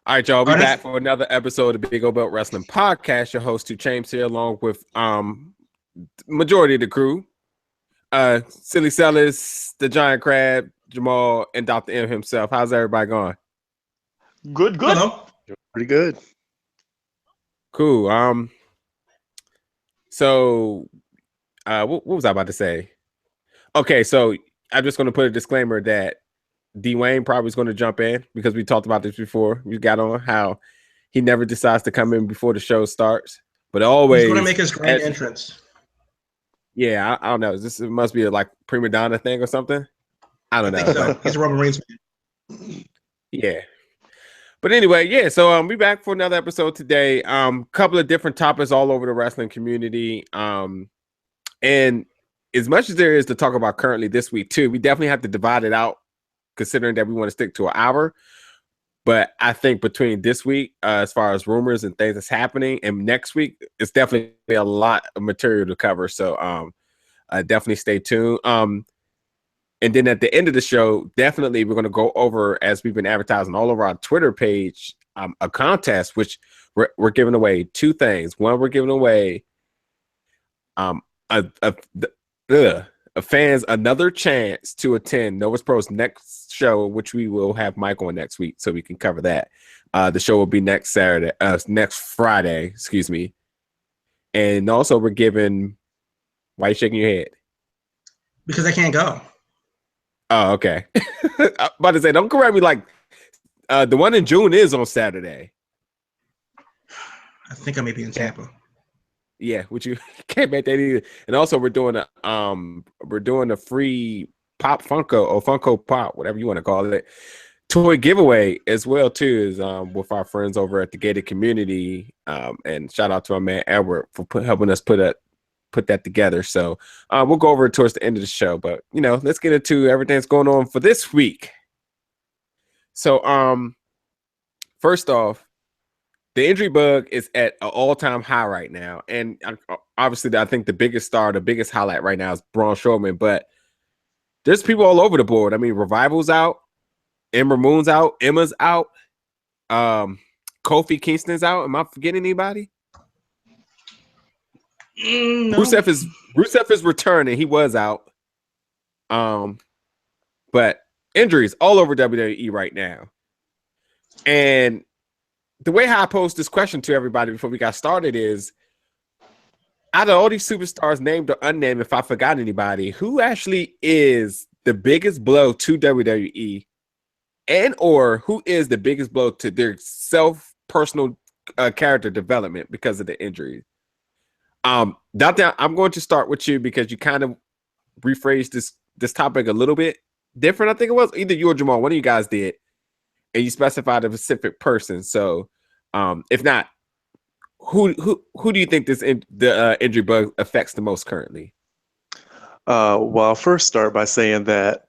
All right, y'all. We back for another episode of the Big O Belt Wrestling Podcast. Your host, Two James here, along with majority of the crew. Silly Sellers, the Giant Crab, Jahmal, and Dr. M himself. How's everybody going? Good. Hello. Pretty good. Cool. So what was I about to say? Okay, so I'm just going to put a disclaimer that Dwayne probably is going to jump in because we talked about this before. We got on how he never decides to come in before the show starts, but always he's going to make his grand entrance. Yeah, I don't know. It must be a like prima donna thing or something. I don't know. So. He's a Roman Reigns man. Yeah. But anyway, yeah, so we back for another episode today. Couple of different topics all over the wrestling community. And as much as there is to talk about currently this week too, we definitely have to divide it out, considering that we want to stick to an hour. But I think between this week, as far as rumors and things that's happening, and next week, it's definitely a lot of material to cover. So definitely stay tuned. And then at the end of the show, definitely we're going to go over, as we've been advertising all over our Twitter page, a contest, which we're giving away two things. One, we're giving away fans another chance to attend Novus Pro's next show, which we will have Mike on next week, so we can cover that. The show will be next Friday, excuse me. And also we're giving, why are you shaking your head? Because I can't go. Oh, okay. I'm about to say, don't correct me, like the one in June is on Saturday. I think I may be in Tampa. Yeah, which you can't make that either. And also we're doing a free Pop Funko or Funko Pop, whatever you want to call it, toy giveaway as well too, is with our friends over at the Gated Community. And shout out to our man Edward for helping us put that together. So we'll go over it towards the end of the show, but let's get into everything that's going on for this week. So first off, the injury bug is at an all-time high right now. And obviously, I think the biggest highlight right now is Braun Strowman. But there's people all over the board. I mean, Revival's out. Ember Moon's out. Emma's out. Kofi Kingston's out. Am I forgetting anybody? No. Rusev is returning. He was out. But injuries all over WWE right now. And the way how I posed this question to everybody before we got started is, out of all these superstars, named or unnamed, if I forgot anybody, who actually is the biggest blow to WWE, and or who is the biggest blow to their personal character development because of the injury? Doctor, I'm going to start with you because you kind of rephrased this topic a little bit different. I think it was either you or Jahmal, one of you guys did, and you specified a specific person. So, if not, who do you think the injury bug affects the most currently? Well, I'll first start by saying that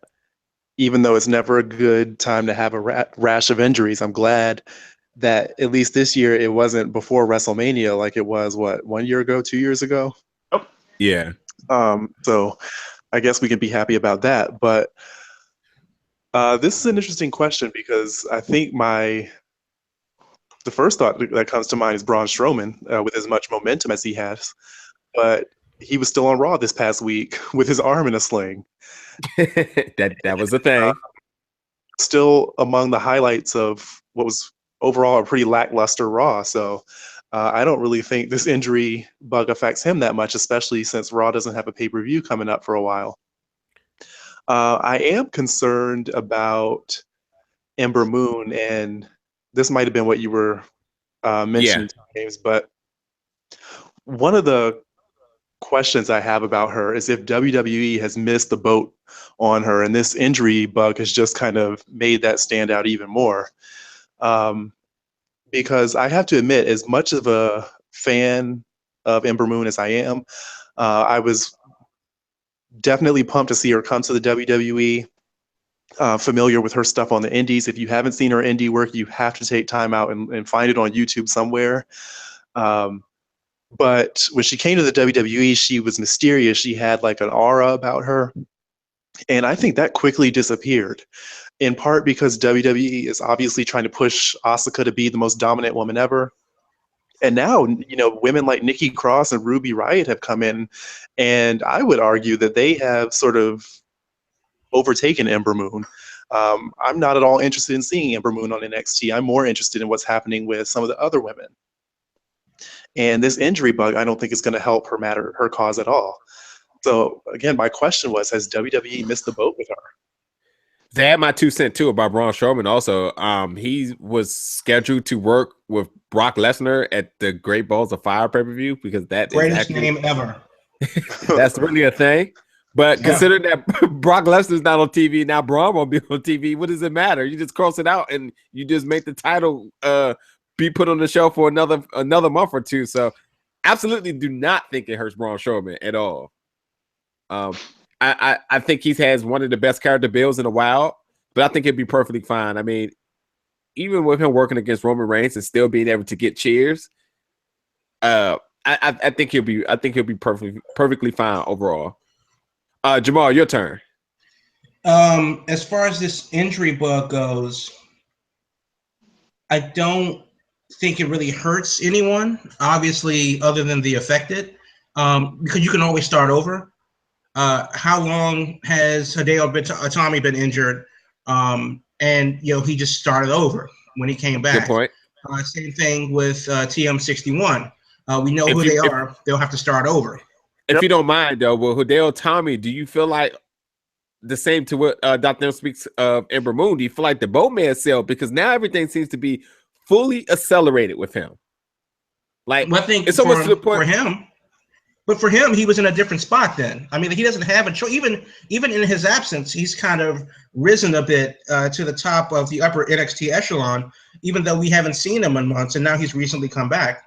even though it's never a good time to have a rash of injuries, I'm glad that at least this year it wasn't before WrestleMania like it was, 1 year ago, 2 years ago? Oh, yeah. So I guess we can be happy about that. But this is an interesting question because I think the first thought that comes to mind is Braun Strowman with as much momentum as he has. But he was still on Raw this past week with his arm in a sling. that was the thing. Still among the highlights of what was overall a pretty lackluster Raw. So I don't really think this injury bug affects him that much, especially since Raw doesn't have a pay-per-view coming up for a while. I am concerned about Ember Moon, and this might have been what you were mentioning, James, but one of the questions I have about her is if WWE has missed the boat on her, and this injury bug has just kind of made that stand out even more. Because I have to admit, as much of a fan of Ember Moon as I am, I was definitely pumped to see her come to the WWE. Familiar with her stuff on the indies. If you haven't seen her indie work, you have to take time out and find it on YouTube somewhere. But when she came to the WWE, she was mysterious. She had like an aura about her. And I think that quickly disappeared. in part because WWE is obviously trying to push Asuka to be the most dominant woman ever. And now, women like Nikki Cross and Ruby Riott have come in, and I would argue that they have sort of overtaken Ember Moon. I'm not at all interested in seeing Ember Moon on NXT. I'm more interested in what's happening with some of the other women. And this injury bug, I don't think is going to help her cause at all. So again, my question was, has WWE missed the boat with her? To add my 2 cents too about Braun Strowman also, he was scheduled to work with Brock Lesnar at the Great Balls of Fire pay-per-view because that greatest name ever. That's really a thing. But considering that Brock Lesnar's not on TV, now Braun won't be on TV, what does it matter? You just cross it out and you just make the title be put on the show for another month or two. So absolutely do not think it hurts Braun Strowman at all. I think he has one of the best character builds in a while, but I think it'd be perfectly fine. I mean, even with him working against Roman Reigns and still being able to get cheers, I think he'll be perfectly fine overall. Jahmal, your turn. As far as this injury bug goes, I don't think it really hurts anyone, obviously, other than the affected, because you can always start over. How long has Hideo Itami been injured? And he just started over when he came back. Good point. Same thing with TM61. We know who they are. They'll have to start over. If you don't mind, though, well, Hideo Itami, do you feel like the same to what Dr. M speaks of Ember Moon? Do you feel like the boat man sell? Because now everything seems to be fully accelerated with him. Like, I think it's almost to the point for him. But for him, he was in a different spot then. I mean, he doesn't have a choice. Even in his absence, he's kind of risen a bit to the top of the upper NXT echelon, even though we haven't seen him in months, and now he's recently come back.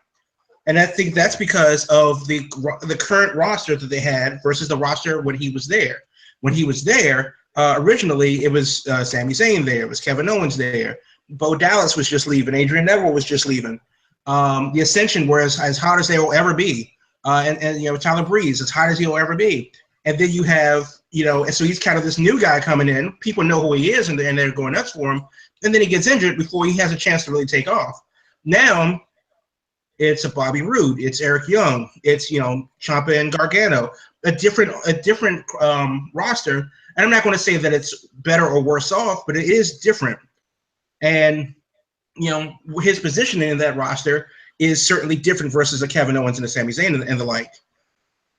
And I think that's because of the current roster that they had versus the roster when he was there. When he was there, originally it was Sami Zayn there, it was Kevin Owens there, Bo Dallas was just leaving, Adrian Neville was just leaving. The Ascension were as hot as they will ever be. And Tyler Breeze, as hot as he'll ever be. And then you have, and so he's kind of this new guy coming in. People know who he is, and they're going nuts for him. And then he gets injured before he has a chance to really take off. Now, it's a Bobby Roode, it's Eric Young, it's Ciampa and Gargano, a different roster. And I'm not going to say that it's better or worse off, but it is different. And his positioning in that roster is certainly different versus a Kevin Owens and a Sami Zayn and the like.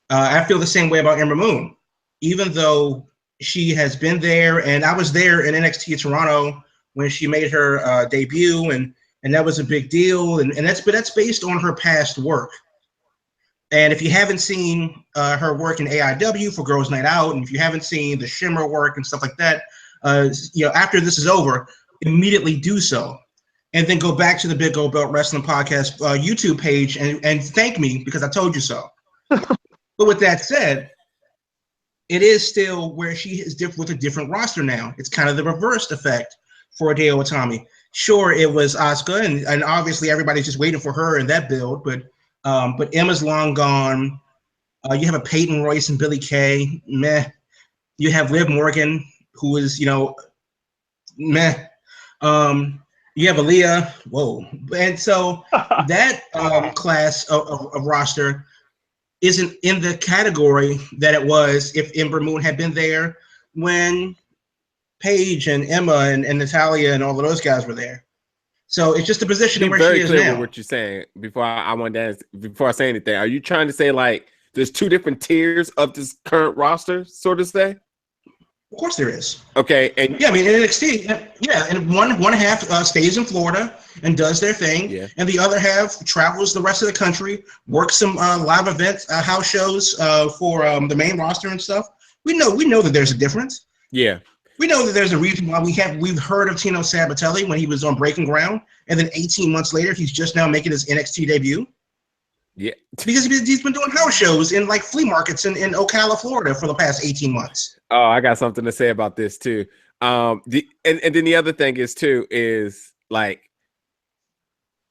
I feel the same way about Ember Moon, even though she has been there, and I was there in NXT Toronto when she made her debut, and that was a big deal, and that's based on her past work. And if you haven't seen her work in AIW for Girls Night Out, and if you haven't seen the Shimmer work and stuff like that, after this is over, immediately do so. And then go back to the Big Gold Belt Wrestling Podcast YouTube page and thank me because I told you so. But with that said, it is still where she is with a different roster now. It's kind of the reversed effect for Hideo Itami. Sure, it was Asuka, and obviously everybody's just waiting for her in that build, but Emma's long gone. You have a Peyton Royce and Billie Kay, meh. You have Liv Morgan, who is, meh. You have Aaliyah, whoa. And so that class of roster isn't in the category that it was if Ember Moon had been there when Paige and Emma and Natalia and all of those guys were there. So it's just a position where she is now. Very clear with what you're saying. Before I say anything, are you trying to say like there's two different tiers of this current roster, so to say? Of course there is. Okay, and yeah, I mean in NXT, yeah, and one half stays in Florida and does their thing, and the other half travels the rest of the country, works some live events, house shows for the main roster and stuff. We know that there's a difference. Yeah, we know that there's a reason why we've heard of Tino Sabatelli when he was on Breaking Ground, and then 18 months later he's just now making his NXT debut. Yeah, because he's been doing house shows in like flea markets in Ocala, Florida for the past 18 months. Oh, I got something to say about this too. And then the other thing is like,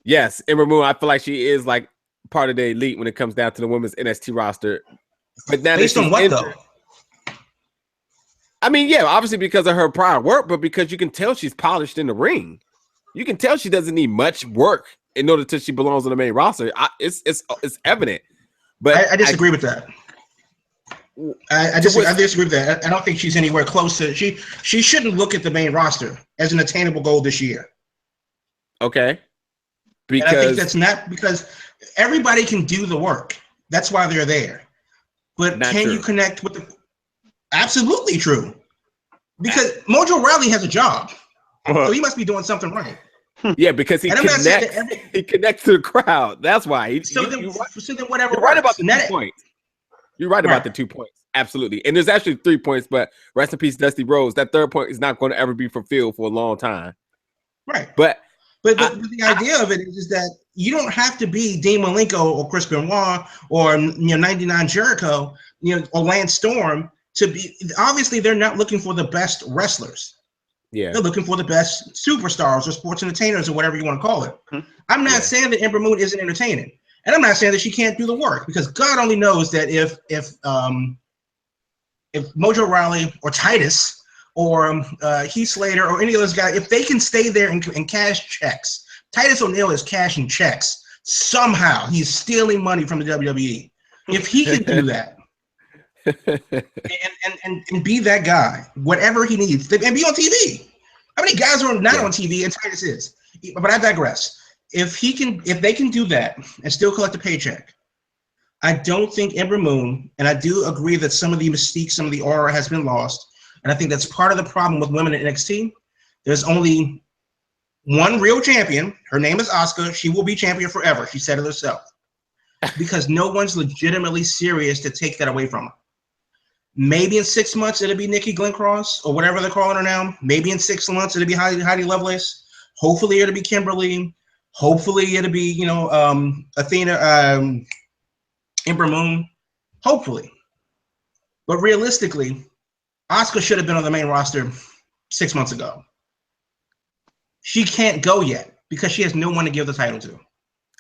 yes, Ember Moon, I feel like she is like part of the elite when it comes down to the women's NXT roster. But now based on what though? I mean, yeah, obviously because of her prior work, but because you can tell she's polished in the ring. You can tell she doesn't need much work in order to she belongs on the main roster. It's evident. But I disagree with that. I disagree with that. I don't think she's anywhere close to. She shouldn't look at the main roster as an attainable goal this year. Okay. Because and I think that's not because everybody can do the work. That's why they're there. But can you connect with the? Absolutely true. Because Mojo Rawley has a job, so he must be doing something right. Yeah, because he connects to the crowd. That's why. So then whatever. You're right about the 2 points. You're right about the 2 points. Absolutely. And there's actually 3 points, but rest in peace, Dusty Rhodes. That third point is not going to ever be fulfilled for a long time. Right. But the idea of it is that you don't have to be Dean Malenko or Chris Benoit or 99 Jericho, or Lance Storm to be. Obviously, they're not looking for the best wrestlers. Yeah, they're looking for the best superstars or sports entertainers or whatever you want to call it. I'm not saying that Ember Moon isn't entertaining, and I'm not saying that she can't do the work because God only knows that if Mojo Rawley or Titus or Heath Slater or any of those guys, if they can stay there and cash checks, Titus O'Neil is cashing checks somehow. He's stealing money from the WWE. If he can do that. and be that guy, whatever he needs, and be on TV. How many guys are not on TV and Titus is? But I digress. If they can do that and still collect a paycheck, I don't think Ember Moon, and I do agree that some of the mystique, some of the aura has been lost, and I think that's part of the problem with women in NXT. There's only one real champion. Her name is Asuka. She will be champion forever. She said it herself. Because no one's legitimately serious to take that away from her. Maybe in 6 months it'll be Nikki Glencross or whatever they're calling her now. Maybe in 6 months it'll be Heidi Lovelace. Hopefully it'll be Kimberly. Hopefully it'll be Athena, Ember Moon. Hopefully, but realistically, Asuka should have been on the main roster 6 months ago. She can't go yet because she has no one to give the title to.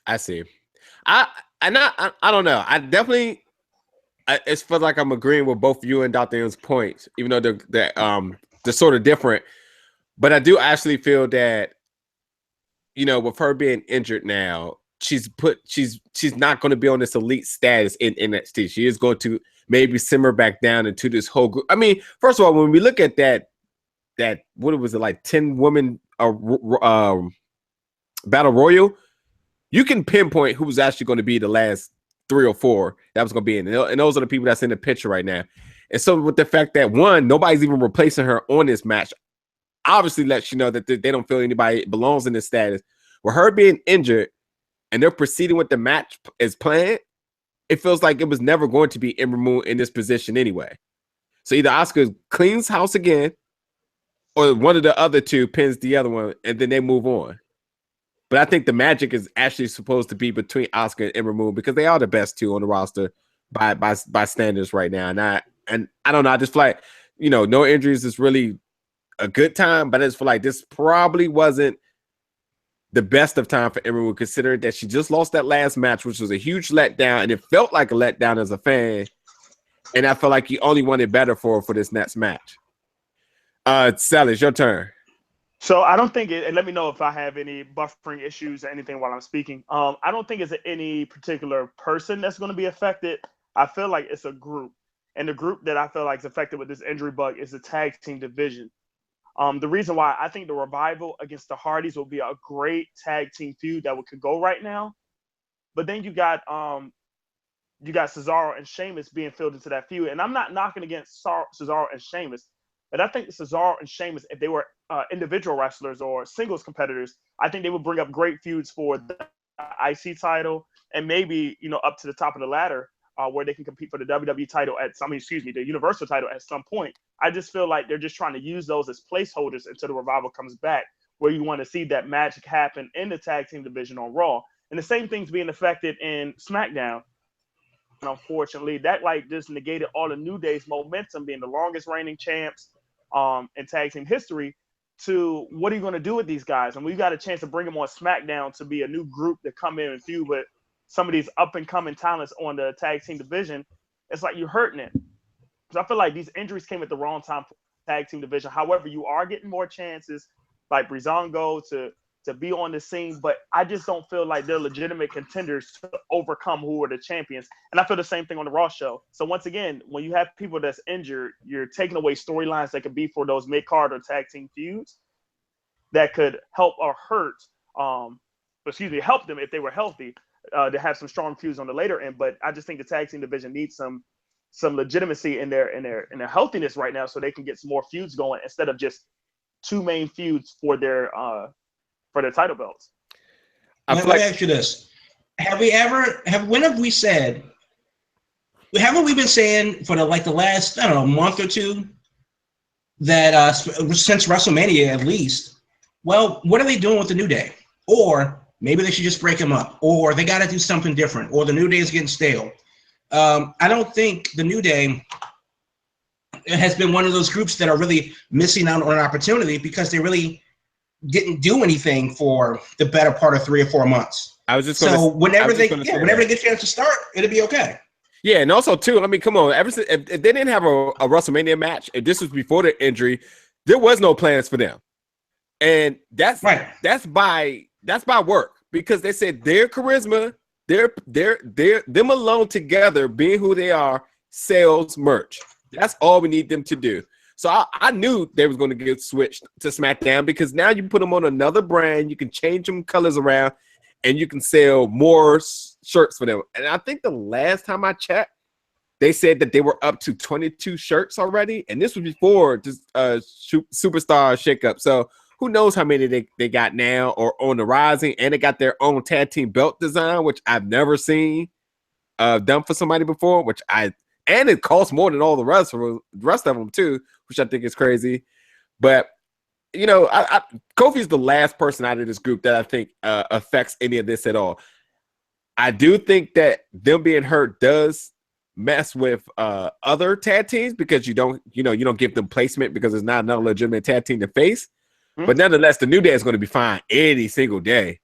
I see. I don't know. I definitely. It's feels like I'm agreeing with both you and Dr. M's points, even though they're sort of different. But I do actually feel that, with her being injured now, she's not going to be on this elite status in NXT. She is going to maybe simmer back down into this whole group. I mean, first of all, when we look at that what was it, like 10-woman battle royal, you can pinpoint who's actually going to be the last 3 or 4 that was going to be in. And those are the people that's in the picture right now. And so with the fact that, one, nobody's even replacing her on this match, obviously lets you know that they don't feel anybody belongs in this status. With her being injured and they're proceeding with the match as planned, it feels like it was never going to be Ember Moon in this position anyway. So either Asuka cleans house again or one of the other two pins the other one and then they move on. But I think the magic is actually supposed to be between Asuka and Ember Moon because they are the best two on the roster by standards right now. And I don't know. I just feel like, no injuries is really a good time, but I just feel like this probably wasn't the best of time for Ember Moon, considering that she just lost that last match, which was a huge letdown, and it felt like a letdown as a fan. And I felt like you only wanted better for this next match. Sally, it's your turn. So I don't think and let me know if I have any buffering issues or anything while I'm speaking. I don't think it's any particular person that's going to be affected. I feel like it's a group. And the group that I feel like is affected with this injury bug is the tag team division. The reason why I think the Revival against the Hardys will be a great tag team feud that could go right now. But then you got Cesaro and Sheamus being filled into that feud. And I'm not knocking against Cesaro and Sheamus. But I think Cesaro and Sheamus, if they were individual wrestlers or singles competitors, I think they would bring up great feuds for the IC title and maybe, up to the top of the ladder where they can compete for the WWE title the Universal title at some point. I just feel like they're just trying to use those as placeholders until the Revival comes back, where you want to see that magic happen in the tag team division on Raw. And the same thing's being affected in SmackDown. And unfortunately, that just negated all the New Day's momentum, being the longest reigning champs in tag team history, to what are you going to do with these guys? And we got a chance to bring them on SmackDown to be a new group to come in and feud with some of these up and coming talents on the tag team division. It's like you're hurting it. Because I feel like these injuries came at the wrong time tag team division. However, you are getting more chances like Breezango to be on the scene, but I just don't feel like they're legitimate contenders to overcome who are the champions. And I feel the same thing on the Raw show. So once again, when you have people that's injured, you're taking away storylines that could be for those mid-card or tag team feuds that could help or hurt, help them if they were healthy, to have some strong feuds on the later end. But I just think the tag team division needs some legitimacy in their healthiness right now, so they can get some more feuds going instead of just two main feuds for their title belts. Let me ask you this: haven't we been saying for the last month or two that since WrestleMania at least? Well, what are they doing with the New Day? Or maybe they should just break them up, or they got to do something different, or the New Day is getting stale. I don't think the New Day has been one of those groups that are really missing out on an opportunity because they really didn't do anything for the better part of 3 or 4 months. Whenever they get a chance to start, it'll be okay. Yeah, and also too, I mean, come on, if they didn't have a WrestleMania match, if this was before the injury, there was no plans for them. And that's right. That's by work, because they said their charisma, them alone together, being who they are, sells merch. That's all we need them to do. So I knew they was going to get switched to SmackDown, because now you put them on another brand, you can change them colors around, and you can sell more shirts for them. And I think the last time I checked, they said that they were up to 22 shirts already, and this was before this superstar shakeup. So who knows how many they got now or on the rising, and they got their own tag team belt design, which I've never seen done for somebody before, and it costs more than all the rest of them too, which I think is crazy. But Kofi's the last person out of this group that I think affects any of this at all. I do think that them being hurt does mess with other tag teams, because you don't give them placement, because it's not another legitimate tag team to face. Mm-hmm. But nonetheless, the New Day is going to be fine any single day.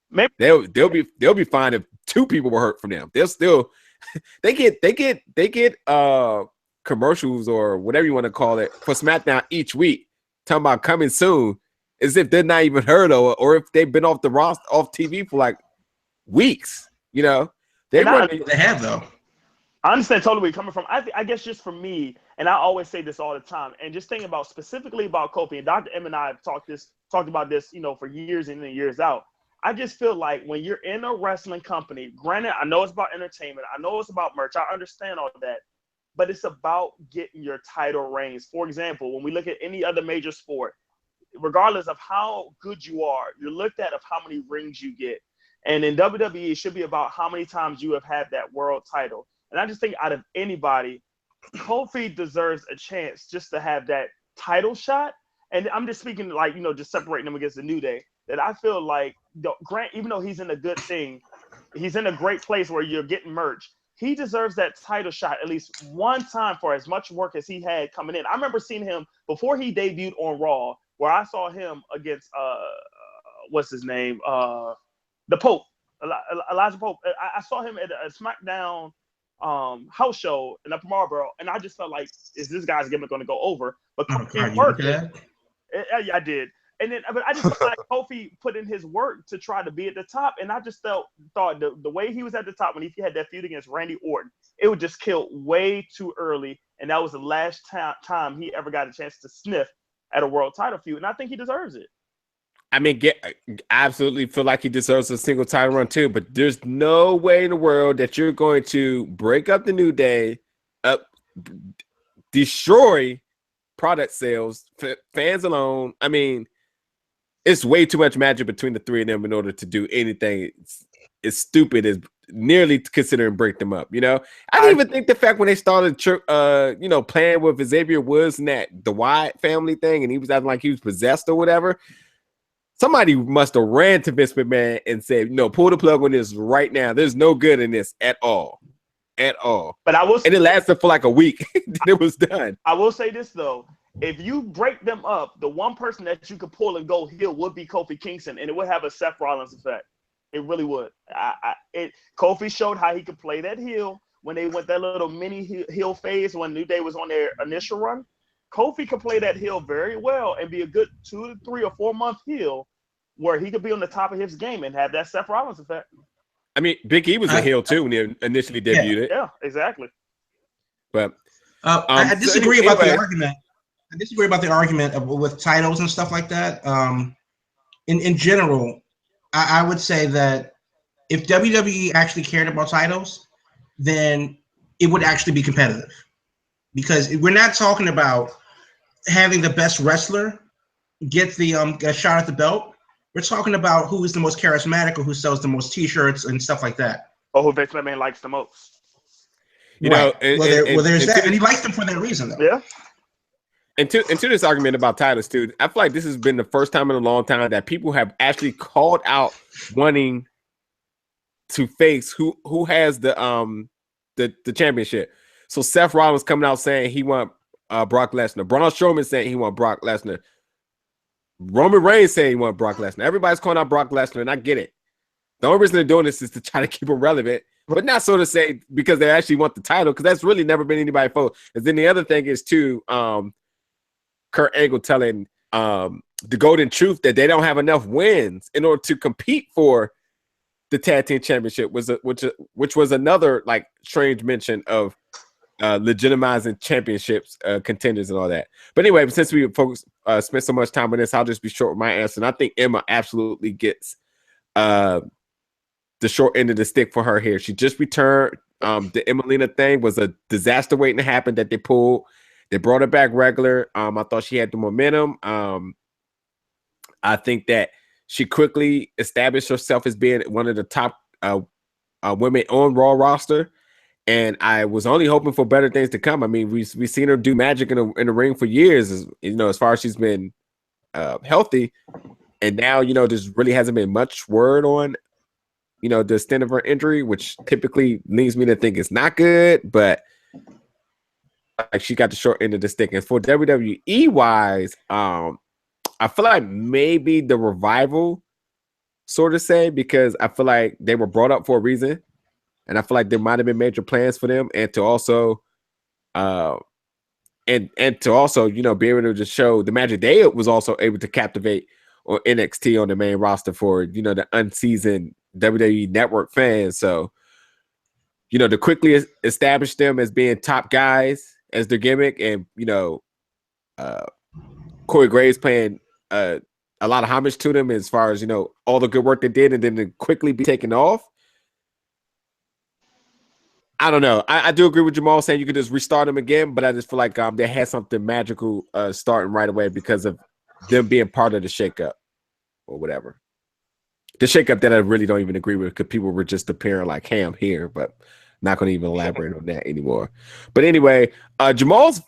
Maybe they'll be fine if 2 people were hurt from them. They'll still they get commercials or whatever you want to call it for SmackDown each week, talking about coming soon, as if they're not even heard of, or if they've been off the roster, off TV for like weeks. They have though. I understand totally where you're coming from. I guess just for me, and I always say this all the time, and just thinking about specifically about Kofi, and Dr. M and I have talked about this, for years in and years out. I just feel like when you're in a wrestling company, granted, I know it's about entertainment, I know it's about merch, I understand all that, but it's about getting your title reigns. For example, when we look at any other major sport, regardless of how good you are, you're looked at of how many rings you get. And in WWE, it should be about how many times you have had that world title. And I just think out of anybody, Kofi deserves a chance just to have that title shot. And I'm just speaking just separating them against the New Day, that I feel like, Grant, even though he's in a good thing, he's in a great place where you're getting merch, he deserves that title shot at least one time for as much work as he had coming in. I remember seeing him before he debuted on Raw, where I saw him against what's his name, the Pope, Elijah Pope. I saw him at a SmackDown house show in Upper Marlboro, and I just felt like, is this guy's gimmick going to go over? But Kofi worked it. Yeah, I did. But I just felt like Kofi put in his work to try to be at the top, and I just thought the way he was at the top when he had that feud against Randy Orton, it was just killed way too early, and that was the last time he ever got a chance to sniff at a world title feud, and I think he deserves it. I mean, I absolutely feel like he deserves a single title run too, but there's no way in the world that you're going to break up the New Day, destroy product sales, fans alone. I mean, it's way too much magic between the 3 of them in order to do anything as stupid as nearly considering break them up. I didn't even think the fact when they started, playing with Xavier Woods and the Wyatt family thing, and he was acting like he was possessed or whatever. Somebody must have ran to Vince McMahon and said, "No, pull the plug on this right now. There's no good in this at all." But and it lasted for like a week. Then it was done. I will say this though. If you break them up, the one person that you could pull and go heel would be Kofi Kingston, and it would have a Seth Rollins effect. It really would. Kofi showed how he could play that heel when they went that little mini heel phase when New Day was on their initial run. Kofi could play that heel very well and be a good 2 to 3 or 4 month heel where he could be on the top of his game and have that Seth Rollins effect. I mean, Big E was a heel too when he initially debuted it. Yeah, exactly. But I disagree about the argument. I disagree about the argument with titles and stuff like that. In general, I would say that if WWE actually cared about titles, then it would actually be competitive. Because we're not talking about having the best wrestler get the a shot at the belt. We're talking about who is the most charismatic or who sells the most T-shirts and stuff like that. Or who Vince McMahon likes the most. You know, there's that, and he likes them for that reason, though. Yeah. And to this argument about Titus, too, I feel like this has been the first time in a long time that people have actually called out wanting to face who has the championship. So Seth Rollins coming out saying he want Brock Lesnar. Braun Strowman saying he want Brock Lesnar. Roman Reigns saying he want Brock Lesnar. Everybody's calling out Brock Lesnar, and I get it. The only reason they're doing this is to try to keep him relevant, but not so to say because they actually want the title, because that's really never been anybody's fault. And then the other thing is too, Kurt Angle telling the Golden Truth that they don't have enough wins in order to compete for the tag team championship, which was another like strange mention of legitimizing championships, contenders, and all that. But anyway, since we spent so much time on this, I'll just be short with my answer. And I think Emma absolutely gets the short end of the stick for her here. She just returned. The Emelina thing was a disaster waiting to happen that they pulled. They brought her back regular. I thought she had the momentum. I think that she quickly established herself as being one of the top women on Raw roster. And I was only hoping for better things to come. I mean, we've seen her do magic in the ring for years, as far as she's been healthy. And now, there really hasn't been much word on, the extent of her injury, which typically leads me to think it's not good. But like she got the short end of the stick. And for WWE wise, I feel like maybe the Revival, sort of say, because I feel like they were brought up for a reason. And I feel like there might have been major plans for them, and to also, be able to just show the magic they was also able to captivate on NXT on the main roster for the unseasoned WWE Network fans. So, to quickly establish them as being top guys as their gimmick, and Corey Graves paying a lot of homage to them as far as all the good work they did, and then to quickly be taken off. I don't know. I do agree with Jahmal saying you could just restart them again, but I just feel like they had something magical starting right away because of them being part of the shakeup or whatever. The shakeup that I really don't even agree with, because people were just appearing like, hey, I'm here, but not going to even elaborate on that anymore. But anyway, Jamal's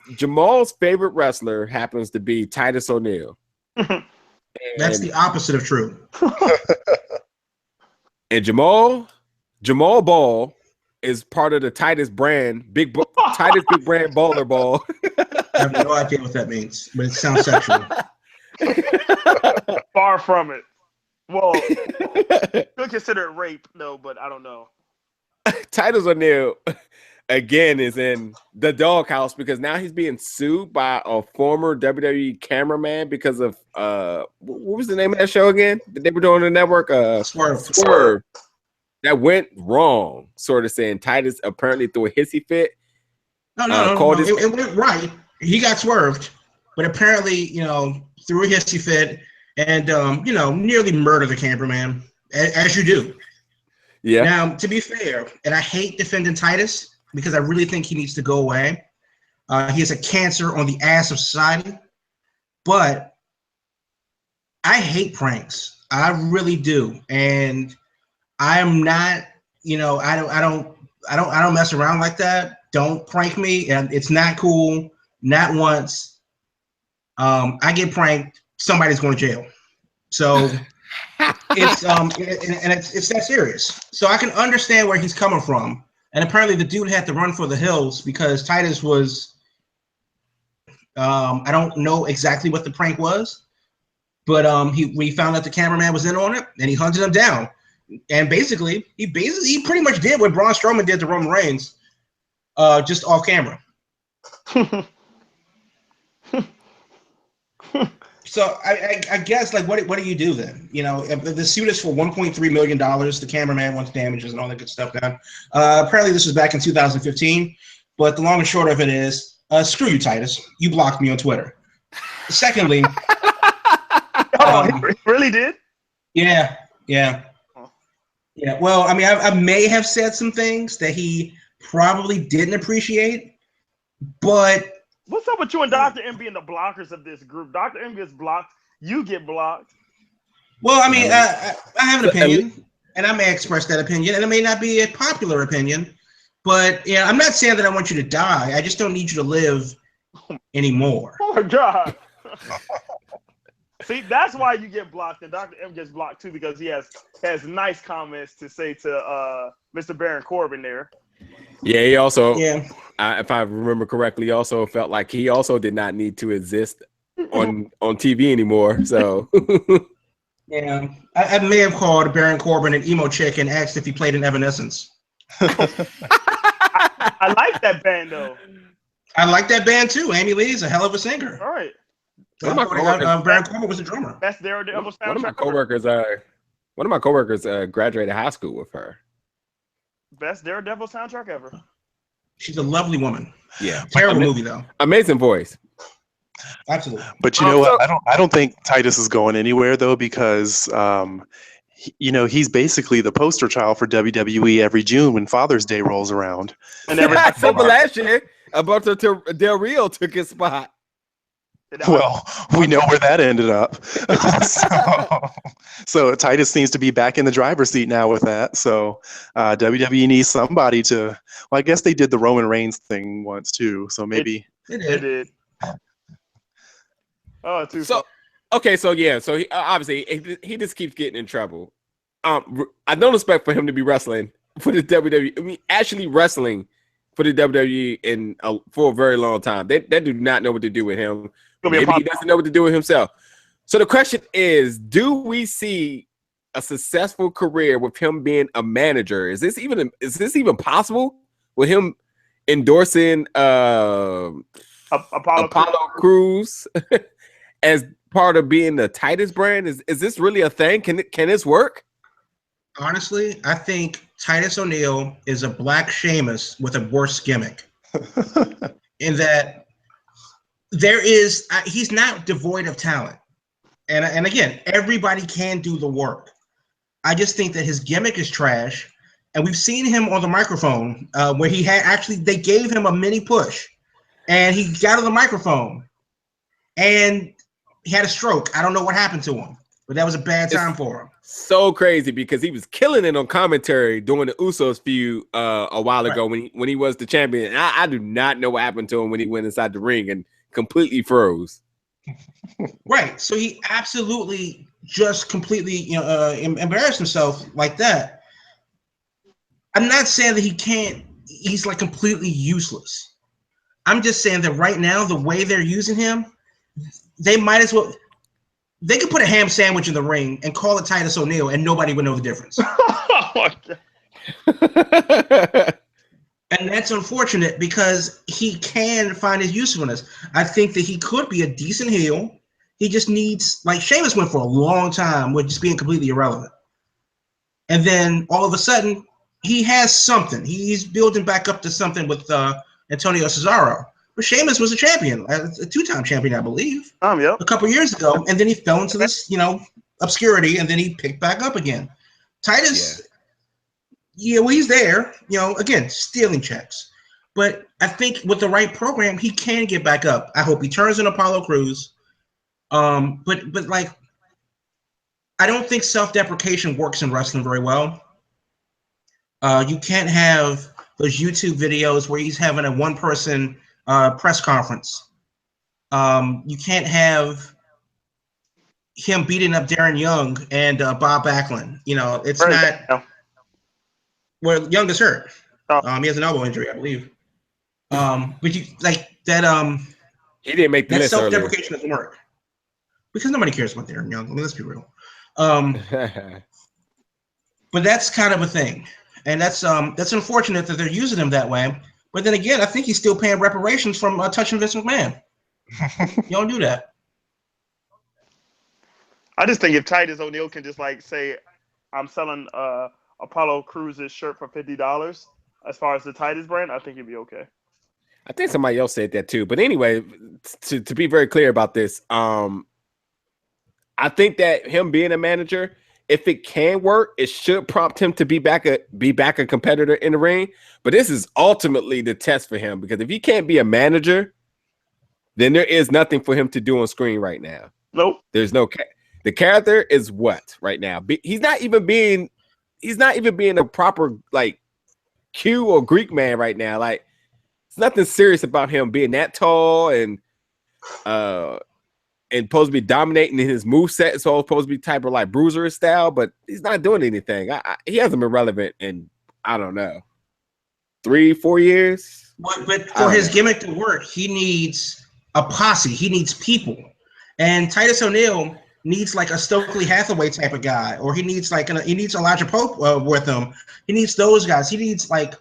favorite wrestler happens to be Titus O'Neil. That's the opposite of true. And Jahmal Ball is part of the Titus Brand, Titus Big Brand Baller Ball. I have no idea what that means, but it sounds sexual. Far from it. Well, you'll consider it rape, though, but I don't know. Titus O'Neil, again, is in the doghouse because now he's being sued by a former WWE cameraman because of, what was the name of that show again that they were doing on the network? Swerve. That went wrong, sort of saying Titus apparently threw a hissy fit. No. It went right. He got swerved, but apparently, threw a hissy fit and, nearly murdered the cameraman, as you do. Yeah. Now, to be fair, and I hate defending Titus because I really think he needs to go away. He is a cancer on the ass of society, but I hate pranks. I really do. And I am not, I don't mess around like that. Don't prank me, and it's not cool. Not once. I get pranked, somebody's going to jail. So it's it's that serious. So I can understand where he's coming from. And apparently the dude had to run for the hills because Titus was. I don't know exactly what the prank was, but when he found out the cameraman was in on it, and he hunted him down. And basically, he pretty much did what Braun Strowman did to Roman Reigns, just off camera. So I guess like what do you do then? You know, the suit is for $1.3 million. The cameraman wants damages and all that good stuff done. Apparently this was back in 2015, but the long and short of it is, screw you, Titus. You blocked me on Twitter. Secondly, he really did? Yeah. Well, I mean, I may have said some things that he probably didn't appreciate, but what's up with you and Dr. M being the blockers of this group? Dr. M gets blocked. You get blocked. Well, I mean, I have an opinion, and I may express that opinion, and it may not be a popular opinion, but yeah, I'm not saying that I want you to die. I just don't need you to live anymore. Oh my God. See, that's why you get blocked, and Dr. M gets blocked too, because he has nice comments to say to Mr. Baron Corbin there. Yeah, he also, if I remember correctly, also felt like he also did not need to exist on TV anymore. So, yeah, I may have called Baron Corbin an emo chick and asked if he played in Evanescence. I like that band though. I like that band too. Amy Lee's a hell of a singer. All right. Baron Corbin was a drummer. That's Daredevil soundtrack. One of my coworkers graduated high school with her. Best Daredevil soundtrack ever. She's a lovely woman. Yeah. Terrible movie though. Amazing voice. Absolutely. But you know what? I don't think Titus is going anywhere though, because he's basically the poster child for WWE every June when Father's Day rolls around. And except for last year, Alberto Del Rio took his spot. Well, we know where that ended up. so Titus seems to be back in the driver's seat now with that. So WWE needs somebody to. Well, I guess they did the Roman Reigns thing once too. So maybe it did. Oh, too. So okay, so yeah, so he, obviously he just keeps getting in trouble. I don't expect for him to be wrestling for the WWE. I mean, actually wrestling for the WWE for a very long time. They do not know what to do with him. Maybe he doesn't know what to do with himself. So the question is, do we see a successful career with him being a manager? Is this even possible with him endorsing Apollo Crews as part of being the Titus brand? Is this really a thing? Can this work? Honestly, I think Titus O'Neil is a black Sheamus with a worse gimmick. In that he's not devoid of talent. And again, everybody can do the work. I just think that his gimmick is trash. And we've seen him on the microphone where they gave him a mini push and he got on the microphone and he had a stroke. I don't know what happened to him, but that was a bad time for him. So crazy because he was killing it on commentary during the Usos feud a while ago when he was the champion. And I do not know what happened to him when he went inside the ring and completely froze. Right. So he absolutely just completely embarrassed himself like that. I'm not saying that he's like completely useless. I'm just saying that right now, the way they're using him, they might as well. They could put a ham sandwich in the ring and call it Titus O'Neil, and nobody would know the difference. And that's unfortunate because he can find his usefulness. I think that he could be a decent heel. He just needs, like Sheamus went for a long time with just being completely irrelevant. And then all of a sudden, he has something. He's building back up to something with Antonio Cesaro. But Sheamus was a champion, a two-time champion, I believe, a couple years ago. And then he fell into this, obscurity, and then he picked back up again. Titus, well, he's there, again, stealing checks. But I think with the right program, he can get back up. I hope he turns in Apollo Crews. But like, I don't think self-deprecation works in wrestling very well. You can't have those YouTube videos where he's having a one-person press conference. You can't have him beating up Darren Young and Bob Backlund. It's not. Well, Young is hurt. He has an elbow injury, I believe. But you like that. He didn't make the list. Self-deprecation doesn't work because nobody cares about Darren Young. I mean, let's be real. But that's kind of a thing, and that's unfortunate that they're using him that way. But then again, I think he's still paying reparations from touching Vince McMahon. You don't do that. I just think if Titus O'Neil can just like say, I'm selling Apollo Cruz's shirt for $50 as far as the Titus brand, I think he'd be okay. I think somebody else said that too. But anyway, to be very clear about this, I think that him being a manager, if it can work, it should prompt him to be back a competitor in the ring. But this is ultimately the test for him, because if he can't be a manager, then there is nothing for him to do on screen right now. Nope. There's no the character is what right now. He's not even being a proper like Q or Greek man right now. Like, it's nothing serious about him being that tall and supposed to be dominating in his moveset. So supposed to be type of like bruiser style, but he's not doing anything. He hasn't been relevant in, I don't know, 3-4 years. But for his gimmick to work, he needs a posse. He needs people. And Titus O'Neil needs like a Stokely Hathaway type of guy, or he needs like he needs Elijah Pope with him. He needs those guys. He needs like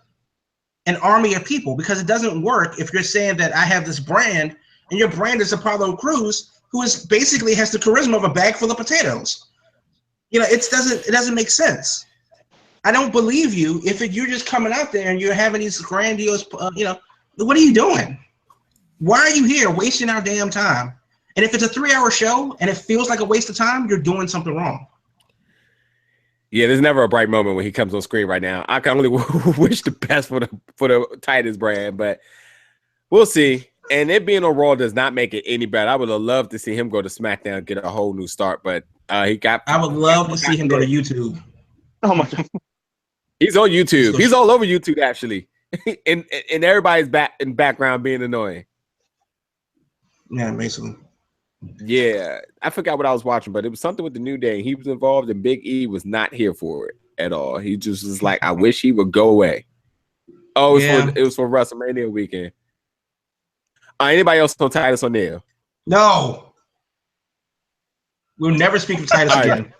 an army of people, because it doesn't work if you're saying that I have this brand and your brand is Apollo Crews, who is basically has the charisma of a bag full of potatoes. You know, it doesn't make sense. I don't believe you if you're just coming out there and you're having these grandiose, what are you doing? Why are you here wasting our damn time? And if it's a 3-hour show and it feels like a waste of time, you're doing something wrong. Yeah, there's never a bright moment when he comes on screen right now. I can only wish the best for the Titus brand, but we'll see. And it being on Raw does not make it any better. I would have loved to see him go to SmackDown and get a whole new start, but I would love to see him go to YouTube. Oh my God. He's on YouTube. He's all over YouTube, actually. and everybody's background being annoying. Yeah, basically. Yeah, I forgot what I was watching, but it was something with the New Day. He was involved, and Big E was not here for it at all. He just was like, I wish he would go away. Oh, it was for WrestleMania weekend. Anybody else on Titus O'Neil? No. We'll never speak of Titus again.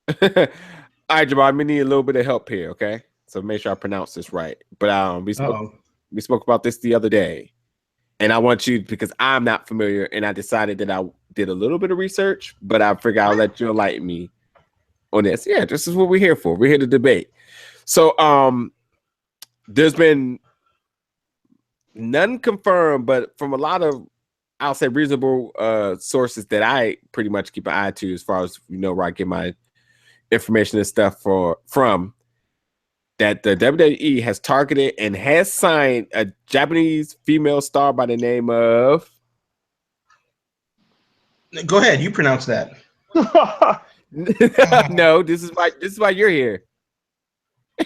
All right, Jahmal, we need a little bit of help here, okay? So make sure I pronounce this right. But we spoke about this the other day. And I want you, because I'm not familiar, and I decided that I did a little bit of research, but I figured I'll let you enlighten me on this. Yeah, this is what we're here for. We're here to debate. So there's been none confirmed, but from a lot of, I'll say, reasonable sources that I pretty much keep an eye to, as far as where I get my information and stuff from, that the WWE has targeted and has signed a Japanese female star by the name of. Go ahead, you pronounce that. No, this is why you're here.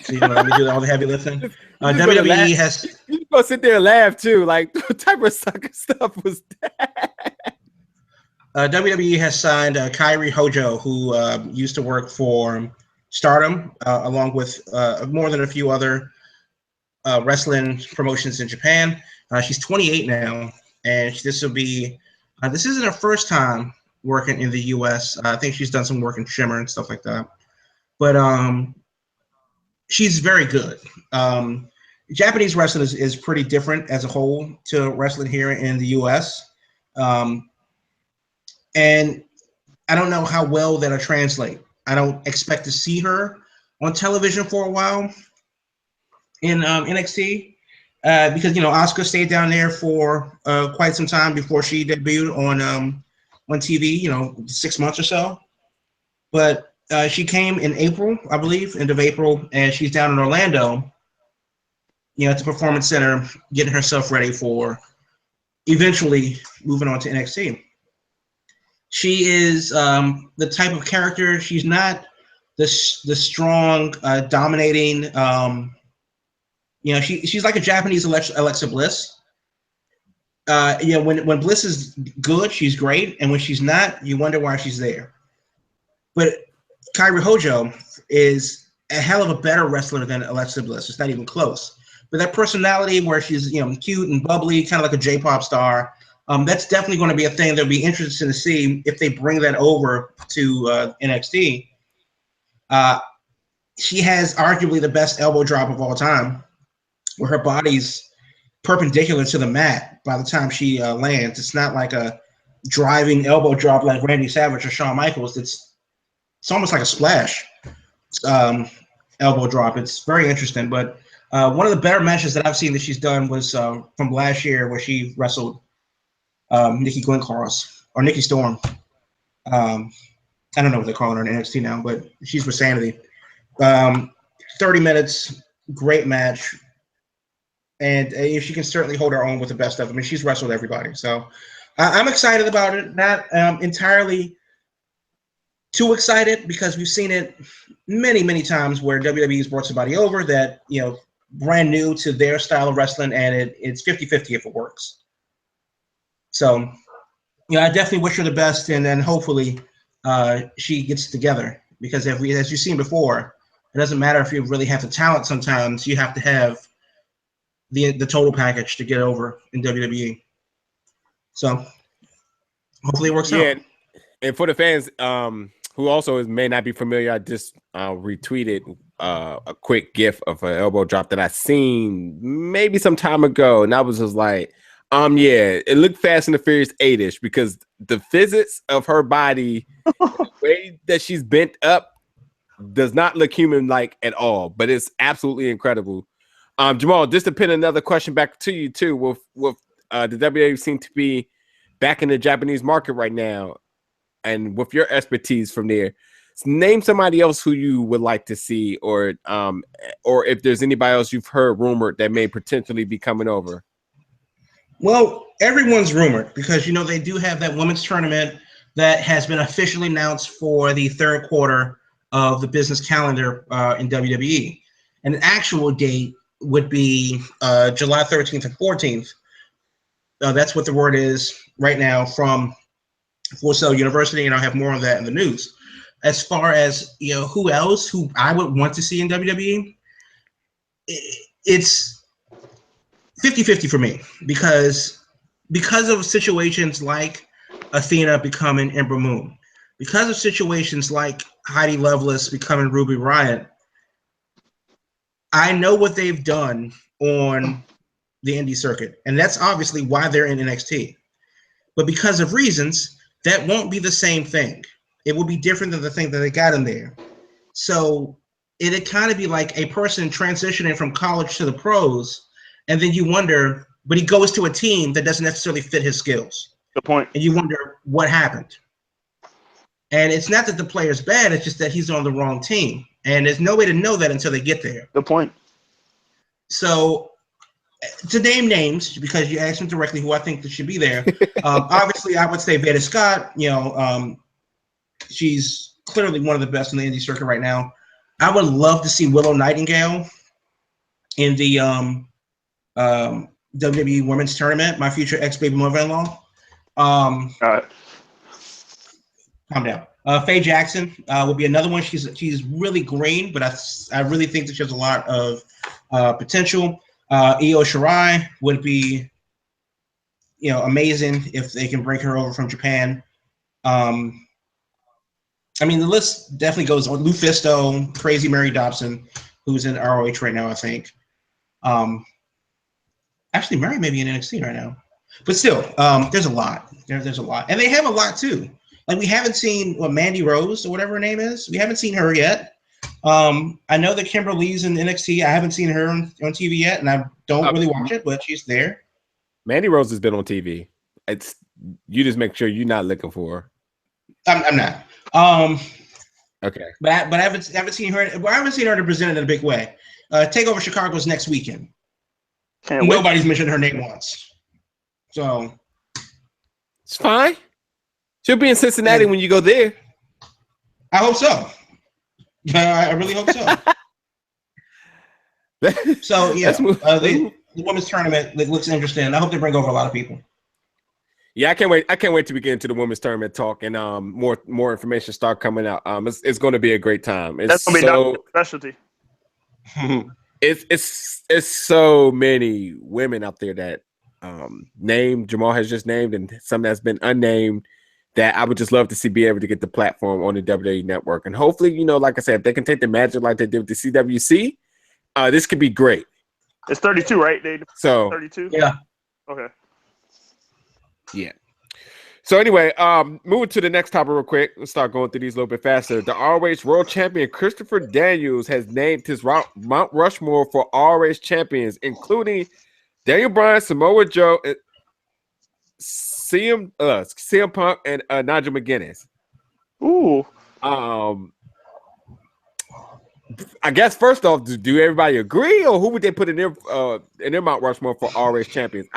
So you let me do all the heavy lifting. WWE has. You're gonna sit there and laugh too. Like, what type of sucker stuff was that? WWE has signed Kyrie Hojo, who used to work for Stardom, along with more than a few other wrestling promotions in Japan. She's 28 now, and this isn't her first time working in the U.S. I think she's done some work in Shimmer and stuff like that. But she's very good. Japanese wrestling is pretty different as a whole to wrestling here in the U.S. And I don't know how well that'll translate. I don't expect to see her on television for a while in NXT because Asuka stayed down there for quite some time before she debuted on TV. 6 months or so. But she came in April, I believe, end of April, and she's down in Orlando, at the Performance Center, getting herself ready for eventually moving on to NXT. She is the type of character. She's not the strong, dominating. She's like a Japanese Alexa Bliss. When Bliss is good, she's great, and when she's not, you wonder why she's there. But Kyrie Hojo is a hell of a better wrestler than Alexa Bliss. It's not even close. But that personality, where she's cute and bubbly, kind of like a J-pop star. That's definitely going to be a thing that'll be interesting to see if they bring that over to NXT. She has arguably the best elbow drop of all time, where her body's perpendicular to the mat by the time she lands. It's not like a driving elbow drop like Randy Savage or Shawn Michaels. It's almost like a splash elbow drop. It's very interesting. But one of the better matches that I've seen that she's done was from last year where she wrestled Nikki Glencross or Nikki Storm. I don't know what they're calling her in NXT now, but she's with Sanity. 30 minutes, great match. And she can certainly hold her own with the best of them. I mean, she's wrestled everybody. So I'm excited about it. Not entirely too excited because we've seen it many, many times where WWE has brought somebody over that, brand new to their style of wrestling, and it's 50-50 if it works. So, I definitely wish her the best, and then hopefully she gets together because as you've seen before, it doesn't matter if you really have the talent. Sometimes you have to have the total package to get over in WWE. So hopefully it works out. And for the fans who also may not be familiar, I just retweeted a quick GIF of an elbow drop that I seen maybe some time ago, and I was just like, it looked Fast and the Furious 8-ish because the physics of her body, the way that she's bent up, does not look human-like at all, but it's absolutely incredible. Jahmal, just to pin another question back to you too, with the WWE seem to be back in the Japanese market right now, and with your expertise from there, name somebody else who you would like to see, or if there's anybody else you've heard rumored that may potentially be coming over. Well, everyone's rumored because they do have that women's tournament that has been officially announced for the third quarter of the business calendar in WWE. And an actual date would be July 13th and 14th. That's what the word is right now from Full Sail University, and I'll have more on that in the news. As far as who I would want to see in WWE, it's 50-50 for me because of situations like Athena becoming Ember Moon, because of situations like Heidi Lovelace becoming Ruby Riott. I know what they've done on the indie circuit, and that's obviously why they're in NXT. But because of reasons, that won't be the same thing. It will be different than the thing that they got in there. So it'd kind of be like a person transitioning from college to the pros, and then you wonder, but he goes to a team that doesn't necessarily fit his skills. Good point. And you wonder what happened. And it's not that the player's bad, it's just that he's on the wrong team. And there's no way to know that until they get there. Good point. So to name names, because you asked me directly who I think that should be there, obviously I would say Veda Scott. She's clearly one of the best in the indie circuit right now. I would love to see Willow Nightingale in the WWE Women's Tournament, my future ex-baby mother-in-law. All right. Calm down. Faye Jackson will be another one. She's really green, but I really think that she has a lot of potential. Io Shirai would be, amazing if they can bring her over from Japan. The list definitely goes on. Lufisto, Crazy Mary Dobson, who's in ROH right now, I think. Actually, Mary may be in NXT right now, but still, there's a lot. There's a lot, and they have a lot too. Like we haven't seen Mandy Rose or whatever her name is. We haven't seen her yet. I know that Kimberly's in NXT. I haven't seen her on TV yet, and I don't really watch it, but she's there. Mandy Rose has been on TV. It's you just make sure you're not looking for her. I'm not. Okay. But I haven't seen her. Well, I haven't seen her to present it in a big way. Takeover Chicago's next weekend. Nobody's mentioned her name once. So it's fine. She'll be in Cincinnati when you go there. I hope so. I really hope so. So yeah, the women's tournament looks interesting. I hope they bring over a lot of people. Yeah, I can't wait. I can't wait till we get into the women's tournament talk and more information start coming out. It's going to be a great time. That's going to be specialty. It's so many women out there that named Jahmal has just named and some that's been unnamed that I would just love to see be able to get the platform on the WWE network. And hopefully, like I said, if they can take the magic like they did with the CWC, this could be great. It's 32, right? So 32? Yeah. Okay. Yeah. So anyway, moving to the next topic real quick. Let's start going through these a little bit faster. The ROH World Champion Christopher Daniels has named his Mount Rushmore for ROH champions, including Daniel Bryan, Samoa Joe, and CM Punk, and Nigel McGuinness. Ooh. I guess first off, do everybody agree, or who would they put in their Mount Rushmore for ROH champions?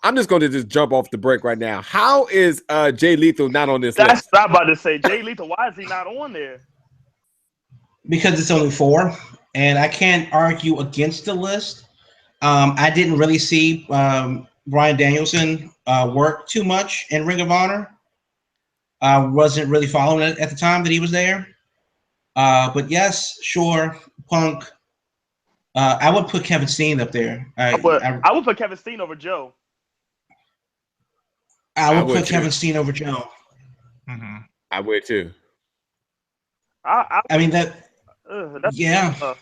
I'm just going to just jump off the break right now. How is Jay Lethal not on this list? That's what I'm about to say. Jay Lethal, why is he not on there? Because it's only 4, and I can't argue against the list. I didn't really see Bryan Danielson work too much in Ring of Honor. I wasn't really following it at the time that he was there. But yes, sure, Punk. I would put Kevin Steen up there. I would put Kevin Steen over Joe. I would put Kevin Steen over Joe. Mm-hmm. I would too. I mean that. Yeah.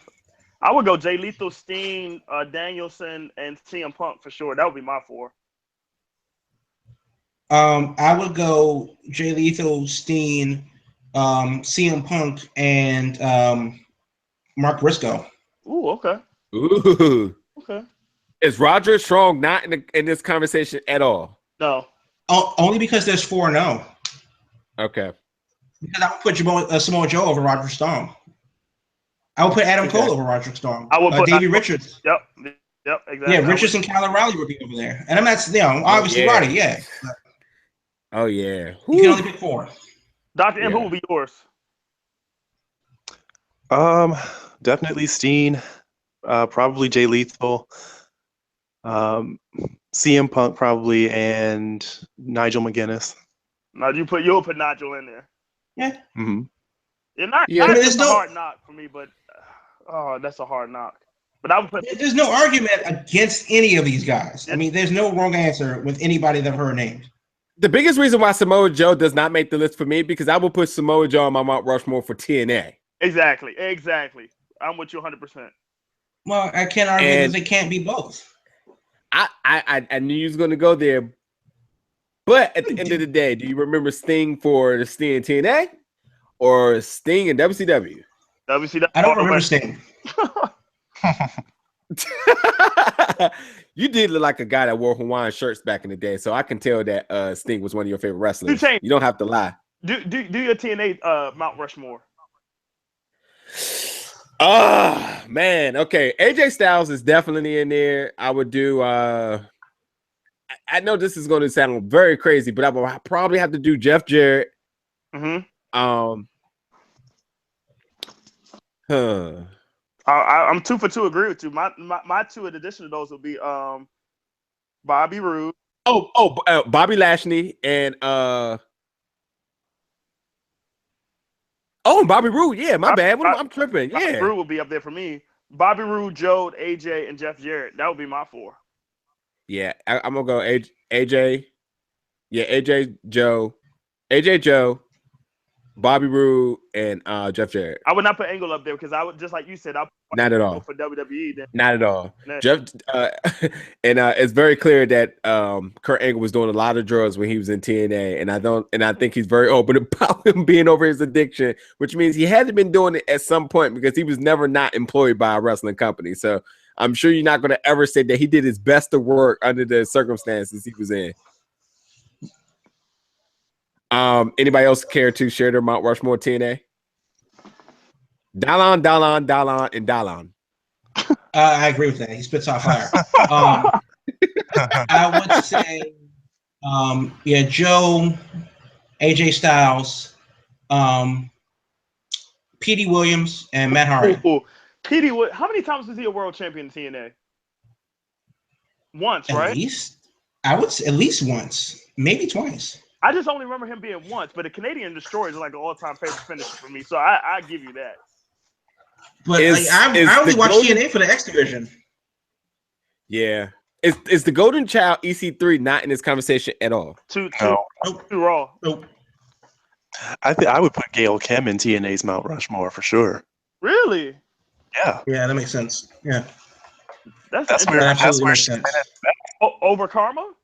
I would go Jay Lethal, Steen, Danielson, and CM Punk for sure. That would be my 4. I would go Jay Lethal, Steen, CM Punk, and Mark Briscoe. Ooh, okay. Ooh. Okay. Is Roderick Strong not in this conversation at all? No. Only because there's 4-0. Okay. Because I would put Samoa Joe over Roderick Strong. I would put Adam Cole over Roderick Strong. I would put Davey Richards. Yep, exactly. Yeah, Richards and Kyle O'Reilly would be over there. And I'm not, obviously Roddy, yeah. Oh, yeah. You can only pick 4. Dr. M, who will be yours? Definitely Steen. Probably Jay Lethal. CM Punk probably, and Nigel McGuinness. No, you'll put Nigel in there. Yeah. Mm-hmm. It's a hard knock for me, but that's a hard knock. But I would put. There's no argument against any of these guys. I mean, there's no wrong answer with anybody that I've heard named. The biggest reason why Samoa Joe does not make the list for me because I will put Samoa Joe on my Mount Rushmore for TNA. Exactly. I'm with you 100%. Well, I can't argue because they can't be both. I knew you was going to go there, but at the end of the day, do you remember Sting for the Sting in TNA or Sting in WCW? WCW. I don't remember Sting. You did look like a guy that wore Hawaiian shirts back in the day, so I can tell that Sting was one of your favorite wrestlers. You don't have to lie. Do your TNA Mount Rushmore. Man. Okay. AJ Styles is definitely in there. I would do I know this is going to sound very crazy, but I will probably have to do Jeff Jarrett. Mm-hmm. I'm 2 for 2. Agree with you. My 2 in addition to those would be Bobby Roode. Bobby Lashley and Bobby Roode. Yeah, my bad. I'm tripping. Bobby Roode will be up there for me. Bobby Roode, Joe, AJ, and Jeff Jarrett. That would be my 4. Yeah, I'm gonna go AJ. Yeah, AJ Joe, Bobby Roode, and Jeff Jarrett. I would not put Angle up there because I would, just like you said, I'll put not at all for WWE. Then. Not at all. Next. Jeff, and it's very clear that Kurt Angle was doing a lot of drugs when he was in TNA, and I think he's very open about him being over his addiction, which means he had to been doing it at some point because he was never not employed by a wrestling company. So I'm sure you're not going to ever say that he did his best to work under the circumstances he was in. Anybody else care to share their Mount Rushmore TNA? Dallon, and Dallon. I agree with that. He spits out fire. I would say, Joe, AJ Styles, Petey Williams, and Matt Hardy. Petey, how many times was he a world champion in TNA? Once, right? I would say at least once, maybe twice. I just only remember him being once, but the Canadian Destroyer is like an all-time favorite finisher for me, so I give you that. But I only watch TNA for the X Division. Yeah. Is the Golden Child EC3 not in this conversation at all? Too raw. Nope. I would put Gail Kim in TNA's Mount Rushmore for sure. Really? Yeah. Yeah, that makes sense. Yeah. That's where she over Karma?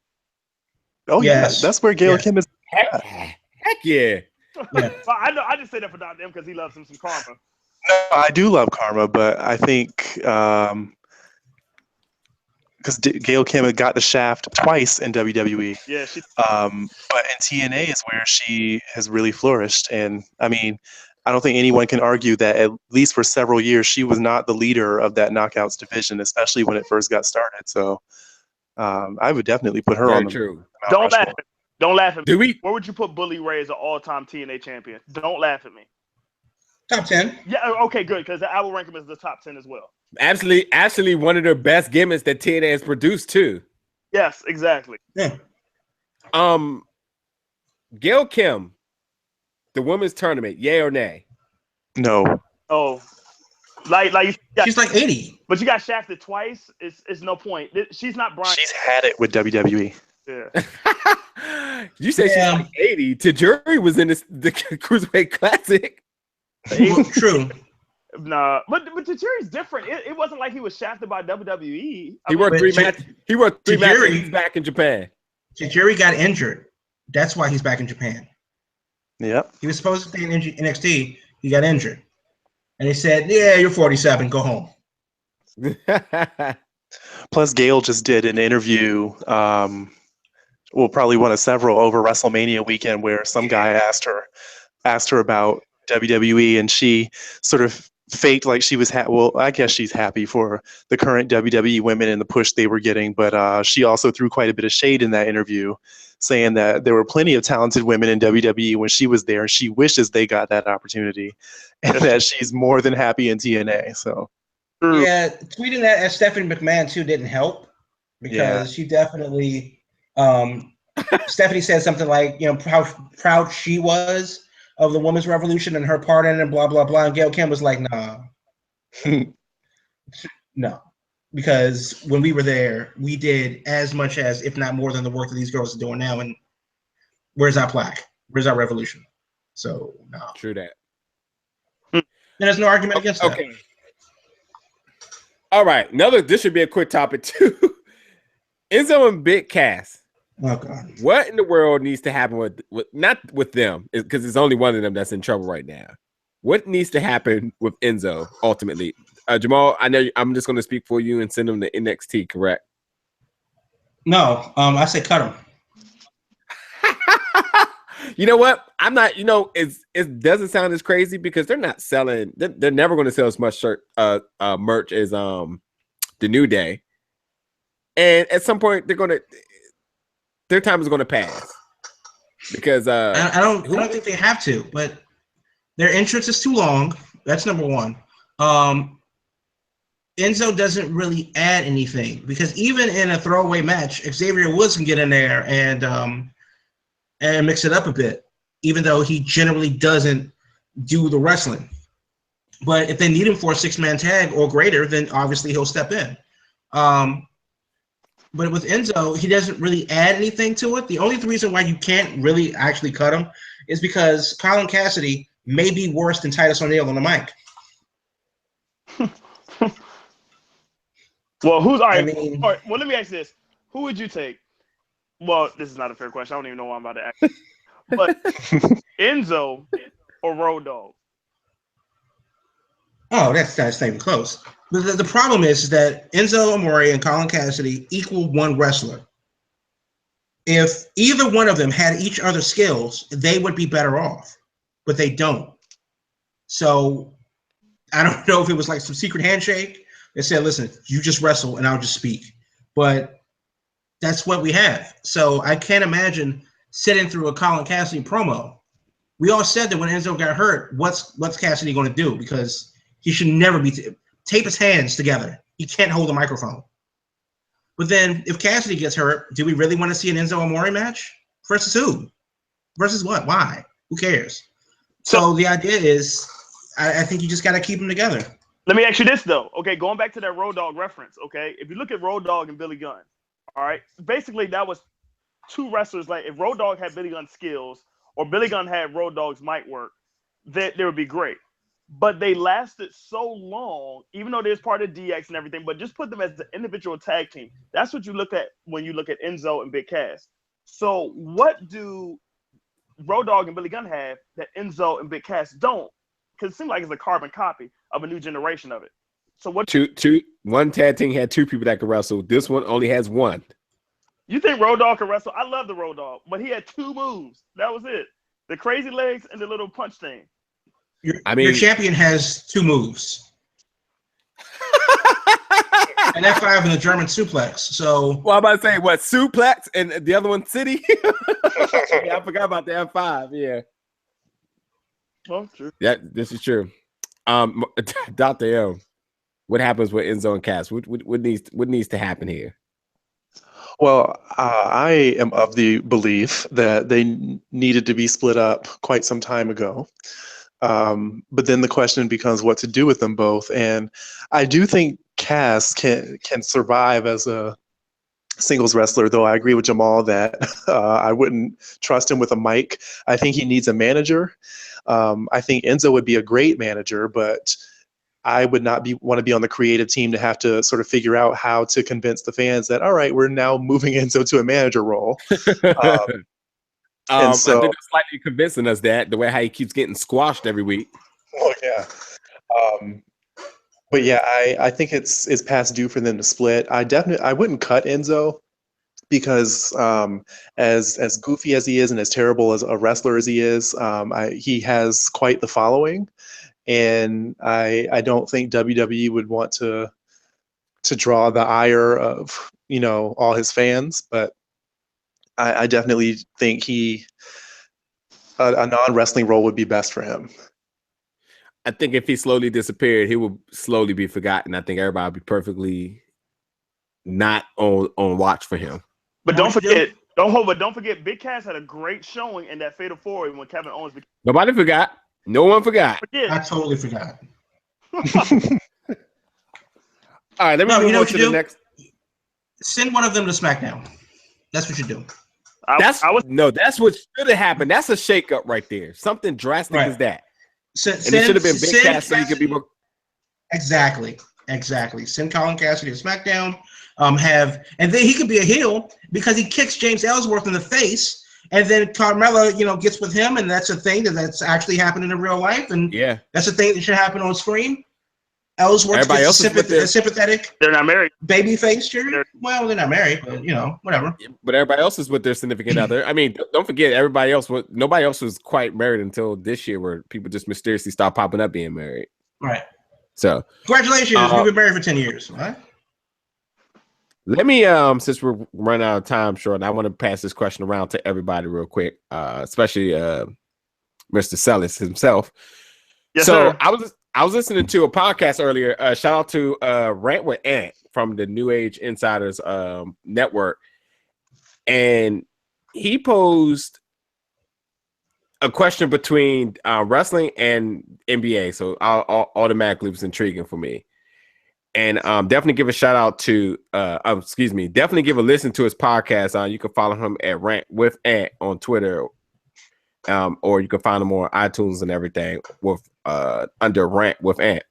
Oh yeah, that's where Gail Kim is Heck yeah. Yeah. But I know I just say that for Dr. M because he loves him some Karma. No, I do love Karma, but I think because Gail Kim had got the shaft twice in WWE. Yeah, she. But in TNA is where she has really flourished. And I mean, I don't think anyone can argue that at least for several years, she was not the leader of that Knockouts division, especially when it first got started. So I would definitely put her Very on the true. Mount Don't laugh. Rushmore. Don't laugh at me. Do we? Where would you put Bully Ray as an all-time TNA champion? Don't laugh at me. Top 10. Yeah, okay, good, because I will rank him as the top 10 as well. Actually, one of the best gimmicks that TNA has produced too. Yes, exactly. Yeah. Gail Kim, the women's tournament, yay or nay? No. Oh, like She's like 80. but you got shafted twice. It's no point. She's not Bryan. She's had it with WWE. Yeah. You said she's like 80. Tajiri was in the Cruiserweight Classic. True. Nah, but Tajiri's different. It wasn't like he was shafted by WWE. He worked three matches. He worked three matches. Tajiri- He's back in Japan. Tajiri got injured. That's why he's back in Japan. Yep. He was supposed to stay in NXT. He got injured. And they said, yeah, you're 47. Go home. Plus, Gail just did an interview, probably one of several over WrestleMania weekend, where some guy asked her about WWE, and she sort of faked like she was I guess she's happy for the current WWE women and the push they were getting, but she also threw quite a bit of shade in that interview, saying that there were plenty of talented women in WWE when she was there, and she wishes they got that opportunity, and that she's more than happy in TNA. So yeah, tweeting that at Stephanie McMahon too didn't help, because she definitely Stephanie said something like, you know, how proud she was of the women's revolution and her part in it, and blah blah blah. And Gail Kim was like, nah. No, because when we were there, we did as much as, if not more than, the work that these girls are doing now. And where's our plaque? Where's our revolution? So no. True that. There's no argument against that. Okay. All right. This should be a quick topic too. Enzo and Big Cass. Oh God. What in the world needs to happen with not with them, because it's only one of them that's in trouble right now. What needs to happen with Enzo ultimately? Jahmal, I know I'm just going to speak for you and send him to NXT, correct? No, I say cut him. You know what? I'm not. You know, it doesn't sound as crazy because they're not selling. They're never going to sell as much merch as the New Day, and at some point their time is going to pass because I don't think they have to, but their entrance is too long. That's number one. Enzo doesn't really add anything, because even in a throwaway match, Xavier Woods can get in there and mix it up a bit, even though he generally doesn't do the wrestling. But if they need him for a 6-man tag or greater, then obviously he'll step in. But with Enzo, he doesn't really add anything to it. The only reason why you can't really actually cut him is because Colin Cassidy may be worse than Titus O'Neil on the mic. Well, who's all right? I mean, All right. Well, let me ask this: who would you take? Well, this is not a fair question. I don't even know what I'm about to ask. But Enzo or Road Dogg? Oh, that's not even close. But the problem is that Enzo Amore and Colin Cassidy equal one wrestler. If either one of them had each other's skills, they would be better off, but they don't. So I don't know if it was like some secret handshake that said, listen, you just wrestle and I'll just speak. But that's what we have. So I can't imagine sitting through a Colin Cassidy promo. We all said that when Enzo got hurt, what's Cassidy going to do? Because he should never be tape his hands together. He can't hold a microphone. But then if Cassidy gets hurt, do we really want to see an Enzo Amore match? Versus who? Versus what? Why? Who cares? So the idea is, I think you just got to keep them together. Let me ask you this, though. Okay, going back to that Road Dogg reference, okay? If you look at Road Dogg and Billy Gunn, all right, basically that was two wrestlers. Like if Road Dogg had Billy Gunn's skills or Billy Gunn had Road Dogg's mic work, that would be great. But they lasted so long, even though there's part of DX and everything, but just put them as the individual tag team. That's what you look at when you look at Enzo and Big Cass. So what do Road Dogg and Billy Gunn have that Enzo and Big Cass don't? Because it seems like it's a carbon copy of a new generation of it. So what? One tag team had 2 people that could wrestle. This one only has 1. You think Road Dogg can wrestle? I love the Road Dogg, but he had 2 moves. That was it. The crazy legs and the little punch thing. Your champion has 2 moves. And F5 in the German suplex. So, well, I'm about to say what suplex and the other one City. Yeah, I forgot about the F5. Yeah. Oh, true. Yeah, this is true. Dr. L, what happens with Enzo and Cass? What needs to happen here? Well, I am of the belief that they needed to be split up quite some time ago. But then the question becomes what to do with them both. And I do think Cass can survive as a singles wrestler, though I agree with Jahmal that I wouldn't trust him with a mic. I think he needs a manager. I think Enzo would be a great manager, but I would not want to be on the creative team to have to sort of figure out how to convince the fans that, all right, we're now moving Enzo to a manager role. I think they're slightly convincing us that the way how he keeps getting squashed every week. Oh yeah, but yeah, I think it's past due for them to split. I wouldn't cut Enzo because as goofy as he is and as terrible as a wrestler as he is, he has quite the following, and I don't think WWE would want to draw the ire of all his fans, but I definitely think a non-wrestling role would be best for him. I think if he slowly disappeared, he would slowly be forgotten. I think everybody would be perfectly not on watch for him. But don't forget, Big Cass had a great showing in that Fatal 4 when Kevin Owens became. Nobody forgot. No one forgot. I totally forgot. All right, let me move on to the next. Send one of them to SmackDown. That's what you do. That's what should have happened. That's a shakeup right there. Something drastic as that. And it should have been Big Cass so he could be more. Exactly. Send Colin Cassidy to SmackDown. And then he could be a heel because he kicks James Ellsworth in the face, and then Carmella, gets with him, and that's a thing that's actually happening in real life, and that's a thing that should happen on screen. Ellsworth gets a sympathetic. They're not married. Baby face, sure. Well, they're not married, but whatever. But everybody else is with their significant other. I mean, don't forget, nobody else was quite married until this year, where people just mysteriously stopped popping up being married. Right. So, congratulations, we've been married for 10 years. Right? Let me, since we're running out of time, short, I want to pass this question around to everybody real quick, especially Mr. Sellis himself. Yes, sir. I was listening to a podcast earlier. Shout out to Rant With Ant from the New Age Insiders Network. And he posed a question between wrestling and NBA. So automatically was intriguing for me. And definitely give a shout out to, definitely give a listen to his podcast. You can follow him at Rant With Ant on Twitter. Or you can find him on iTunes and everything with under Rant With Ant.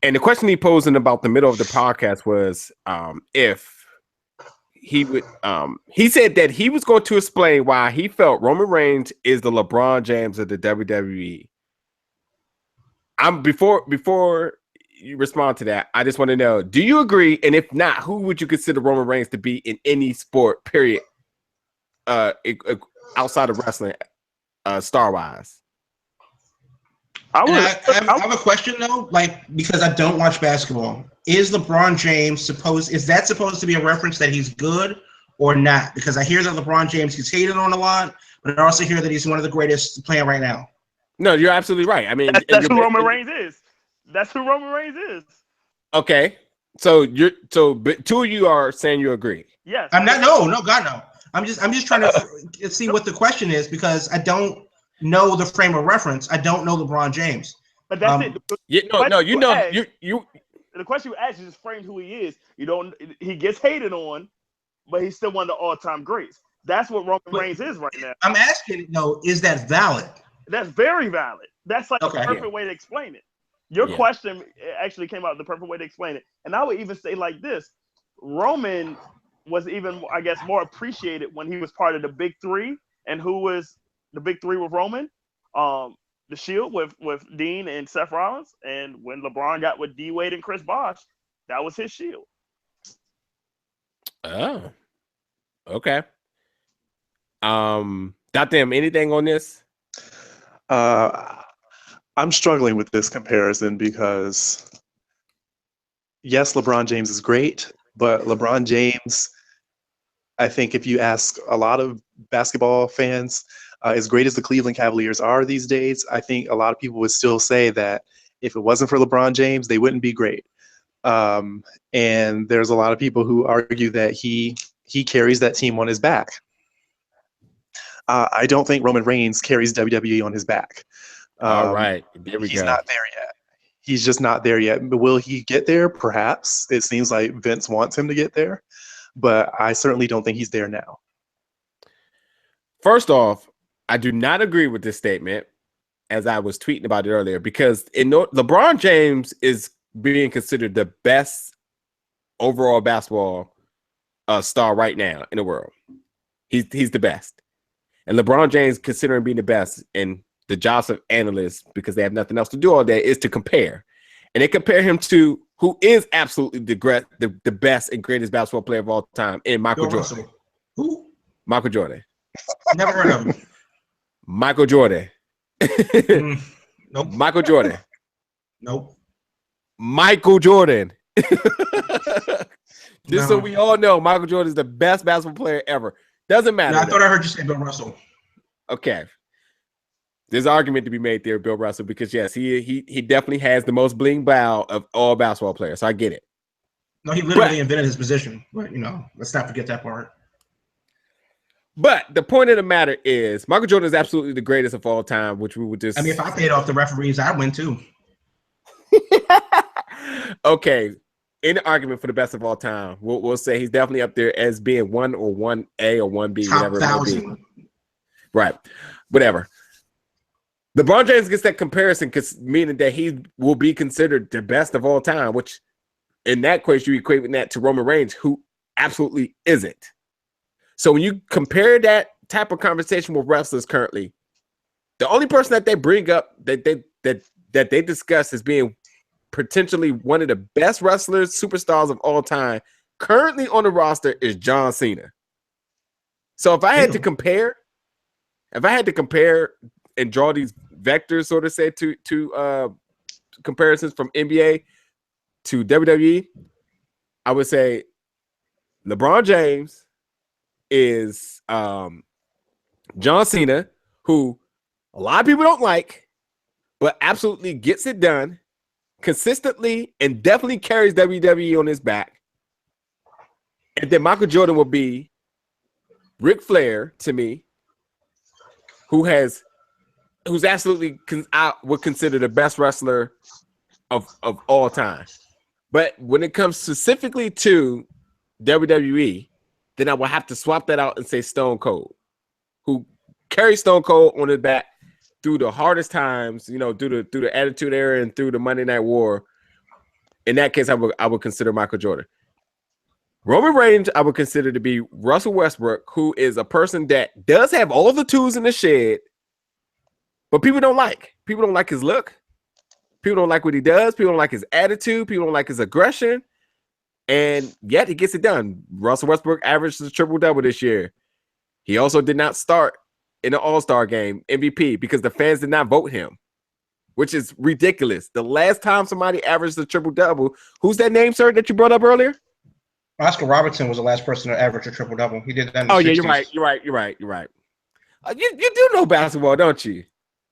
And the question he posed in about the middle of the podcast was if he would he said that he was going to explain why he felt Roman Reigns is the LeBron James of the WWE. Before you respond to that, I just want to know, do you agree? And if not, who would you consider Roman Reigns to be in any sport, period? Outside of wrestling, star-wise. I have a question though, because I don't watch basketball. Is LeBron James supposed to be a reference that he's good or not? Because I hear that LeBron James gets hated on a lot, but I also hear that he's one of the greatest playing right now. No, you're absolutely right. I mean, that's who Roman Reigns is. That's who Roman Reigns is. Okay, so but two of you are saying you agree. Yes. I'm not. No, God, no. I'm just trying to see what the question is because I don't know the frame of reference. I don't know LeBron James. But that's it. The question you asked is just framed who he is. He gets hated on, but he's still one of the all-time greats. That's what Roman Reigns is right now. I'm asking, is that valid? That's very valid. That's the perfect way to explain it. Your question actually came out the perfect way to explain it. And I would even say like this: Roman was even, I guess, more appreciated when he was part of the big three And who was the big three with Roman? The Shield with Dean and Seth Rollins. And when LeBron got with D Wade and Chris Bosh, that was his Shield. Oh, okay. Goddamn, anything on this? I'm struggling with this comparison because yes, LeBron James is great, but LeBron James, I think if you ask a lot of basketball fans, as great as the Cleveland Cavaliers are these days, I think a lot of people would still say that if it wasn't for LeBron James, they wouldn't be great. And there's a lot of people who argue that he carries that team on his back. I don't think Roman Reigns carries WWE on his back. All right, there we go. He's not there yet. He's just not there yet. But will he get there? Perhaps. It seems like Vince wants him to get there, but I certainly don't think he's there now. First off, I do not agree with this statement, as I was tweeting about it earlier, because LeBron James is being considered the best overall basketball star right now in the world. He's the best. And LeBron James, considering being the best, and the jobs of analysts, because they have nothing else to do all day, is to compare. And they compare him to who is absolutely the best and greatest basketball player of all time, in Michael Jordan. Russell. Who? Michael Jordan. Never heard of him. Michael Jordan. Nope. Michael Jordan. Nope. Michael Jordan. Just so No. we all know, Michael Jordan is the best basketball player ever. Doesn't matter. No, I thought I heard you say Bill Russell. Okay. There's an argument to be made there, Bill Russell, because yes, he definitely has the most bling bow of all basketball players. So I get it. No, he literally invented his position. But let's not forget that part. But the point of the matter is, Michael Jordan is absolutely the greatest of all time, which we would just. I mean, if I paid off the referees, I'd win too. Okay. In the argument for the best of all time, we'll say he's definitely up there as being 1 or 1A or 1B, Top whatever it may 1,000. be. Right. Whatever. LeBron James gets that comparison, meaning that he will be considered the best of all time, which in that case, you equate that to Roman Reigns, who absolutely isn't. So when you compare that type of conversation with wrestlers currently, the only person that they bring up that they discuss as being potentially one of the best wrestlers, superstars of all time, currently on the roster is John Cena. So if I had to compare and draw these vectors, so to say, to comparisons from NBA to WWE, I would say LeBron James is John Cena, who a lot of people don't like, but absolutely gets it done consistently and definitely carries WWE on his back. And then Michael Jordan will be Ric Flair to me, who's absolutely I would consider the best wrestler of all time. But when it comes specifically to WWE, then I will have to swap that out and say Stone Cold, who carries Stone Cold on his back through the hardest times, through the Attitude Era and through the Monday Night War. In that case, I would consider Michael Jordan. Roman Reigns, I would consider to be Russell Westbrook, who is a person that does have all the tools in the shed, but people don't like. People don't like his look. People don't like what he does. People don't like his attitude. People don't like his aggression. And yet he gets it done. Russell Westbrook averaged a triple-double this year. He also did not start in the All-Star game MVP because the fans did not vote him, which is ridiculous. The last time somebody averaged a triple-double, who's that name, sir, that you brought up earlier? Oscar Robertson was the last person to average a triple-double. He did that in the 60s. Yeah, you're right. You do know basketball, don't you?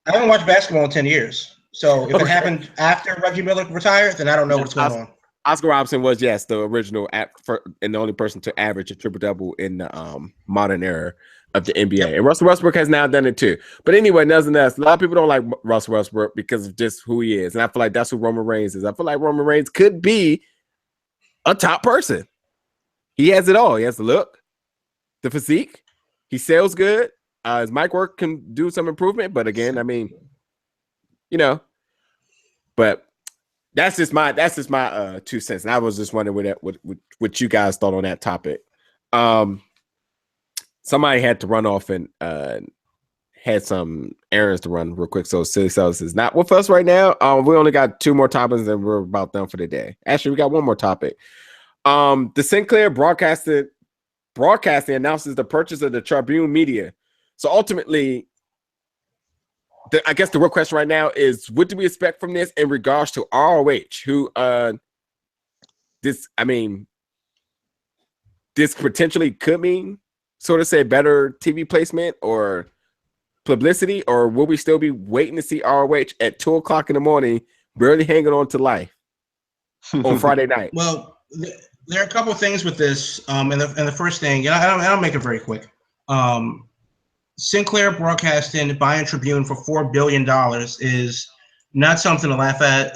I haven't watched basketball in 10 years. So if it happened after Reggie Miller retired, then I don't know what's going on. Oscar Robertson was, yes, the original and the only person to average a triple-double in the modern era of the NBA. Yep. And Russell Westbrook has now done it too. But anyway, nonetheless, a lot of people don't like Russell Westbrook because of just who he is. And I feel like that's who Roman Reigns is. I feel like Roman Reigns could be a top person. He has it all. He has the look, the physique. He sells good. His mic work can do some improvement. But again, I mean, but that's just my 2 cents. And I was just wondering what you guys thought on that topic. somebody had to run off and had some errands to run real quick. So Silly Cells is not with us right now. We only got 2 more topics and we're about done for the day. Actually, we got 1 more topic. The Sinclair Broadcasting announces the purchase of the Tribune Media. So ultimately, I guess the real question right now is, what do we expect from this in regards to ROH? Who this potentially could mean, sort of say, better TV placement or publicity, or will we still be waiting to see ROH at 2 o'clock in the morning, barely hanging on to life on Friday night? Well, there are a couple of things with this, and the first thing, I'll make it very quick. Sinclair Broadcasting buying Tribune for $4 billion is not something to laugh at.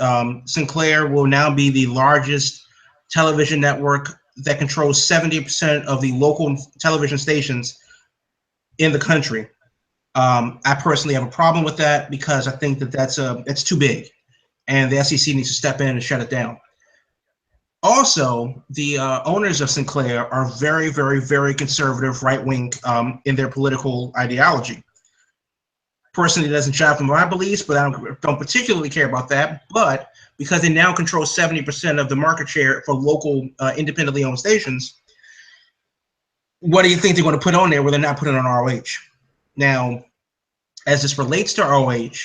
Sinclair will now be the largest television network that controls 70% of the local television stations in the country. I personally have a problem with that because I think that it's too big, and the SEC needs to step in and shut it down. Also, the owners of Sinclair are very, very, very conservative, right-wing in their political ideology. Personally, it doesn't jive with my beliefs, but I don't particularly care about that. But because they now control 70% of the market share for local independently owned stations, what do you think they're going to put on there where they're not putting on ROH? Now, as this relates to ROH,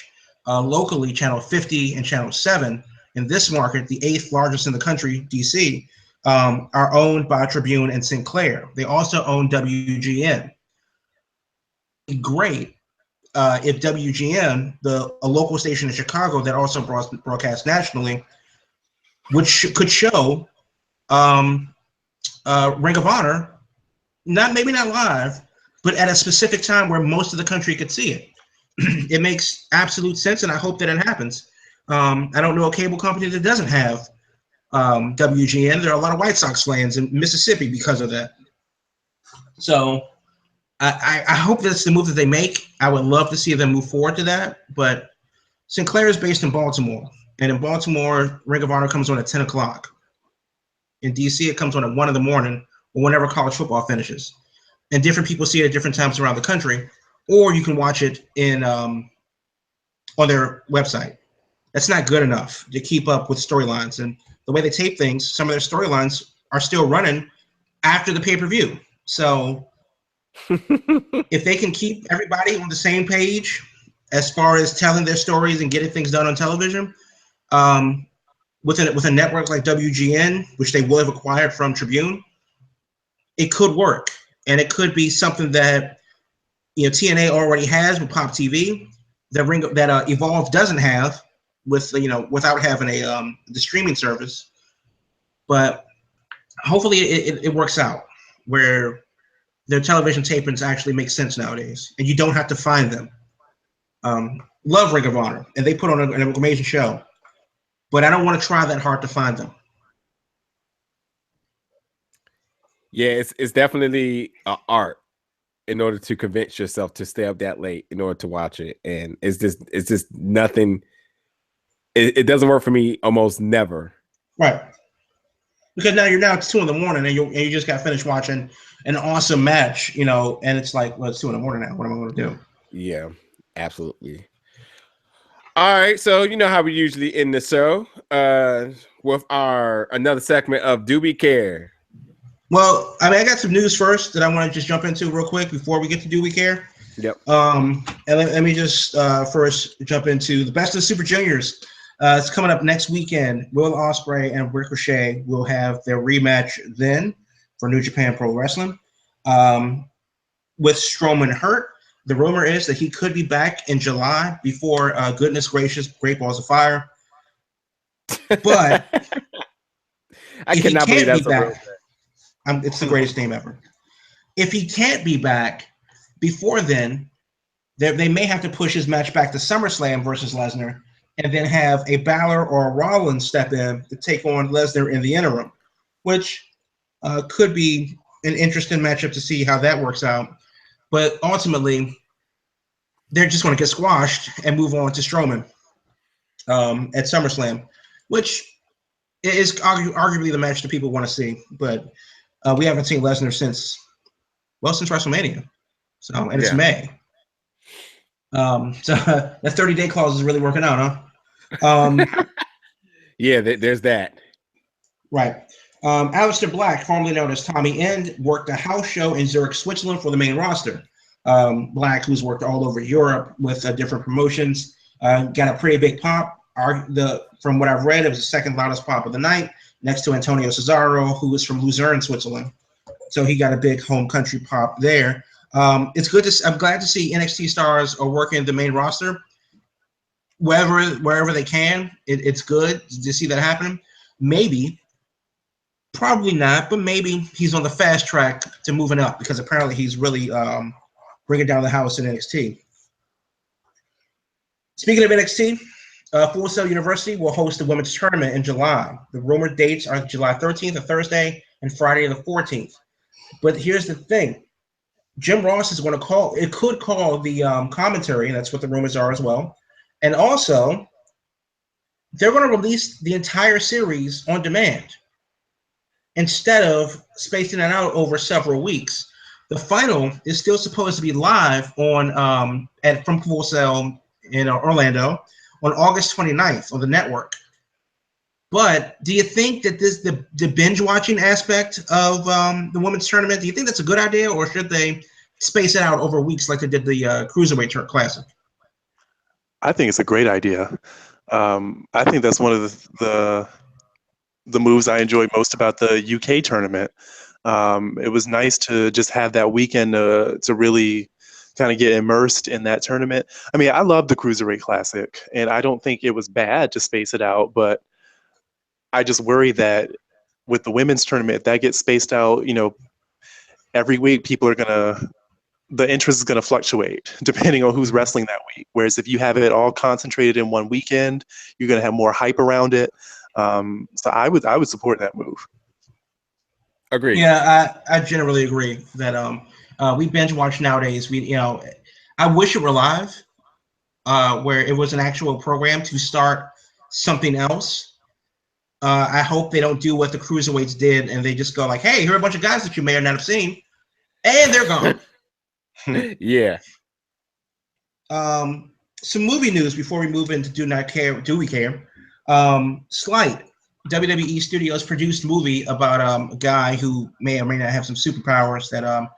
locally, Channel 50 and Channel 7, in this market, the 8th largest in the country, DC, are owned by Tribune and Sinclair. They also own WGN. Great if WGN, a local station in Chicago that also broadcasts nationally, could show Ring of Honor, maybe not live, but at a specific time where most of the country could see it. It makes absolute sense, and I hope that it happens. I don't know a cable company that doesn't have WGN. There are a lot of White Sox fans in Mississippi because of that. So I hope that's the move that they make. I would love to see them move forward to that. But Sinclair is based in Baltimore. And in Baltimore, Ring of Honor comes on at 10 o'clock. In D.C., it comes on at 1 in the morning or whenever college football finishes. And different people see it at different times around the country. Or you can watch it on their website. That's not good enough to keep up with storylines. And the way they tape things, some of their storylines are still running after the pay-per-view. So if they can keep everybody on the same page as far as telling their stories and getting things done on television, with a network like WGN, which they will have acquired from Tribune, it could work. And it could be something that TNA already has with Pop TV, that Evolve doesn't have without having the streaming service. But hopefully it works out where their television tapings actually make sense nowadays, and you don't have to find them. Love Ring of Honor, and they put on an amazing show, but I don't want to try that hard to find them. Yeah, it's definitely an art in order to convince yourself to stay up that late in order to watch it, and it's just nothing. It doesn't work for me almost never. Right. Because now it's 2 in the morning and you just got finished watching an awesome match, and it's like, well, it's 2 in the morning now. What am I going to do? Yeah, absolutely. All right, so you know how we usually end the show with our another segment of Do We Care? Well, I got some news first that I want to just jump into real quick before we get to Do We Care. Yep. And let me just first jump into the Best of the Super Juniors. It's coming up next weekend. Will Ospreay and Ricochet will have their rematch then for New Japan Pro Wrestling. With Strowman hurt, the rumor is that he could be back in July before goodness gracious, Great Balls of Fire. But I cannot believe that's back, it's the greatest name ever. If he can't be back before then, they may have to push his match back to SummerSlam versus Lesnar, and then have a Balor or a Rollins step in to take on Lesnar in the interim, which could be an interesting matchup to see how that works out. But ultimately, they're just going to get squashed and move on to Strowman at SummerSlam, which is arguably the match that people want to see. But we haven't seen Lesnar since WrestleMania. So, and it's May. So that 30-day clause is really working out, huh? Yeah, there's that. Right. Aleister Black, formerly known as Tommy End, worked a house show in Zurich, Switzerland for the main roster. Black, who's worked all over Europe with different promotions, got a pretty big pop. From what I've read, it was the second loudest pop of the night, next to Antonio Cesaro, who is from Luzern, Switzerland. So he got a big home country pop there. It's good I'm glad to see NXT stars are working the main roster wherever they can. It's good to see that happen. Maybe, probably not, but maybe he's on the fast track to moving up because apparently he's really bringing down the house in NXT. Speaking of NXT, Full Sail University will host the Women's Tournament in July. The rumored dates are July 13th, a Thursday, and Friday the 14th. But here's the thing. Jim Ross is going to could call the commentary, and that's what the rumors are as well. And also, they're going to release the entire series on demand instead of spacing it out over several weeks. The final is still supposed to be live on from Full Sail in Orlando on August 29th on the network. But do you think that the binge watching aspect of the women's tournament, do you think that's a good idea, or should they space it out over weeks like they did the Cruiserweight Classic? I think it's a great idea. I think that's one of the moves I enjoy most about the UK tournament. It was nice to just have that weekend to really kind of get immersed in that tournament. I mean, I love the Cruiserweight Classic, and I don't think it was bad to space it out, but I just worry that with the women's tournament, if that gets spaced out, every week the interest is going to fluctuate depending on who's wrestling that week. Whereas if you have it all concentrated in one weekend, you're going to have more hype around it. So I would support that move. Agreed. Yeah, I generally agree that we binge watch nowadays. I wish it were live, where it was an actual program to start something else. I hope they don't do what the Cruiserweights did and they just go like, hey, here are a bunch of guys that you may or not have seen, and they're gone. Yeah. Some movie news before we move into Do We Care? Slight. WWE Studios produced movie about a guy who may or may not have some superpowers that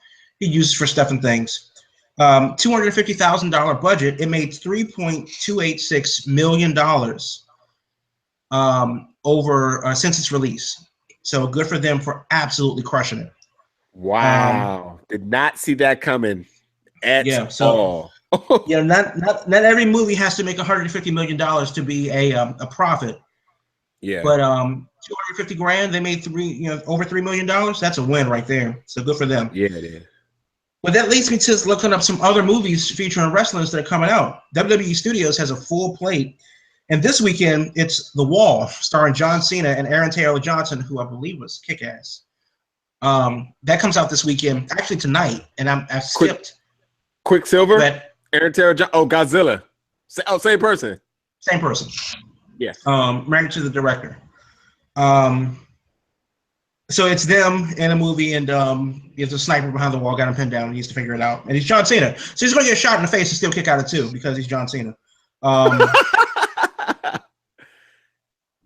he uses for stuff and things. $250,000 budget. It made $3.286 million over since its release. So good for them for absolutely crushing it. Wow. Did not see that coming at all. Not every movie has to make $150 million to be a profit. Yeah. But $250,000, they made over $3 million. That's a win right there. So good for them. Yeah, it is. But that leads me to looking up some other movies featuring wrestlers that are coming out. WWE Studios has a full plate. And this weekend, it's The Wall, starring John Cena and Aaron Taylor Johnson, who I believe was Kick-Ass. That comes out this weekend, actually tonight, and I've skipped. Quicksilver, Aaron Taylor Johnson. Oh, Godzilla. Same person. Same person. Yes. Married to the director. So it's them in a movie, and there's a sniper behind the wall, got him pinned down, and he needs to figure it out. And he's John Cena. So he's going to get shot in the face and still kick out of two because he's John Cena.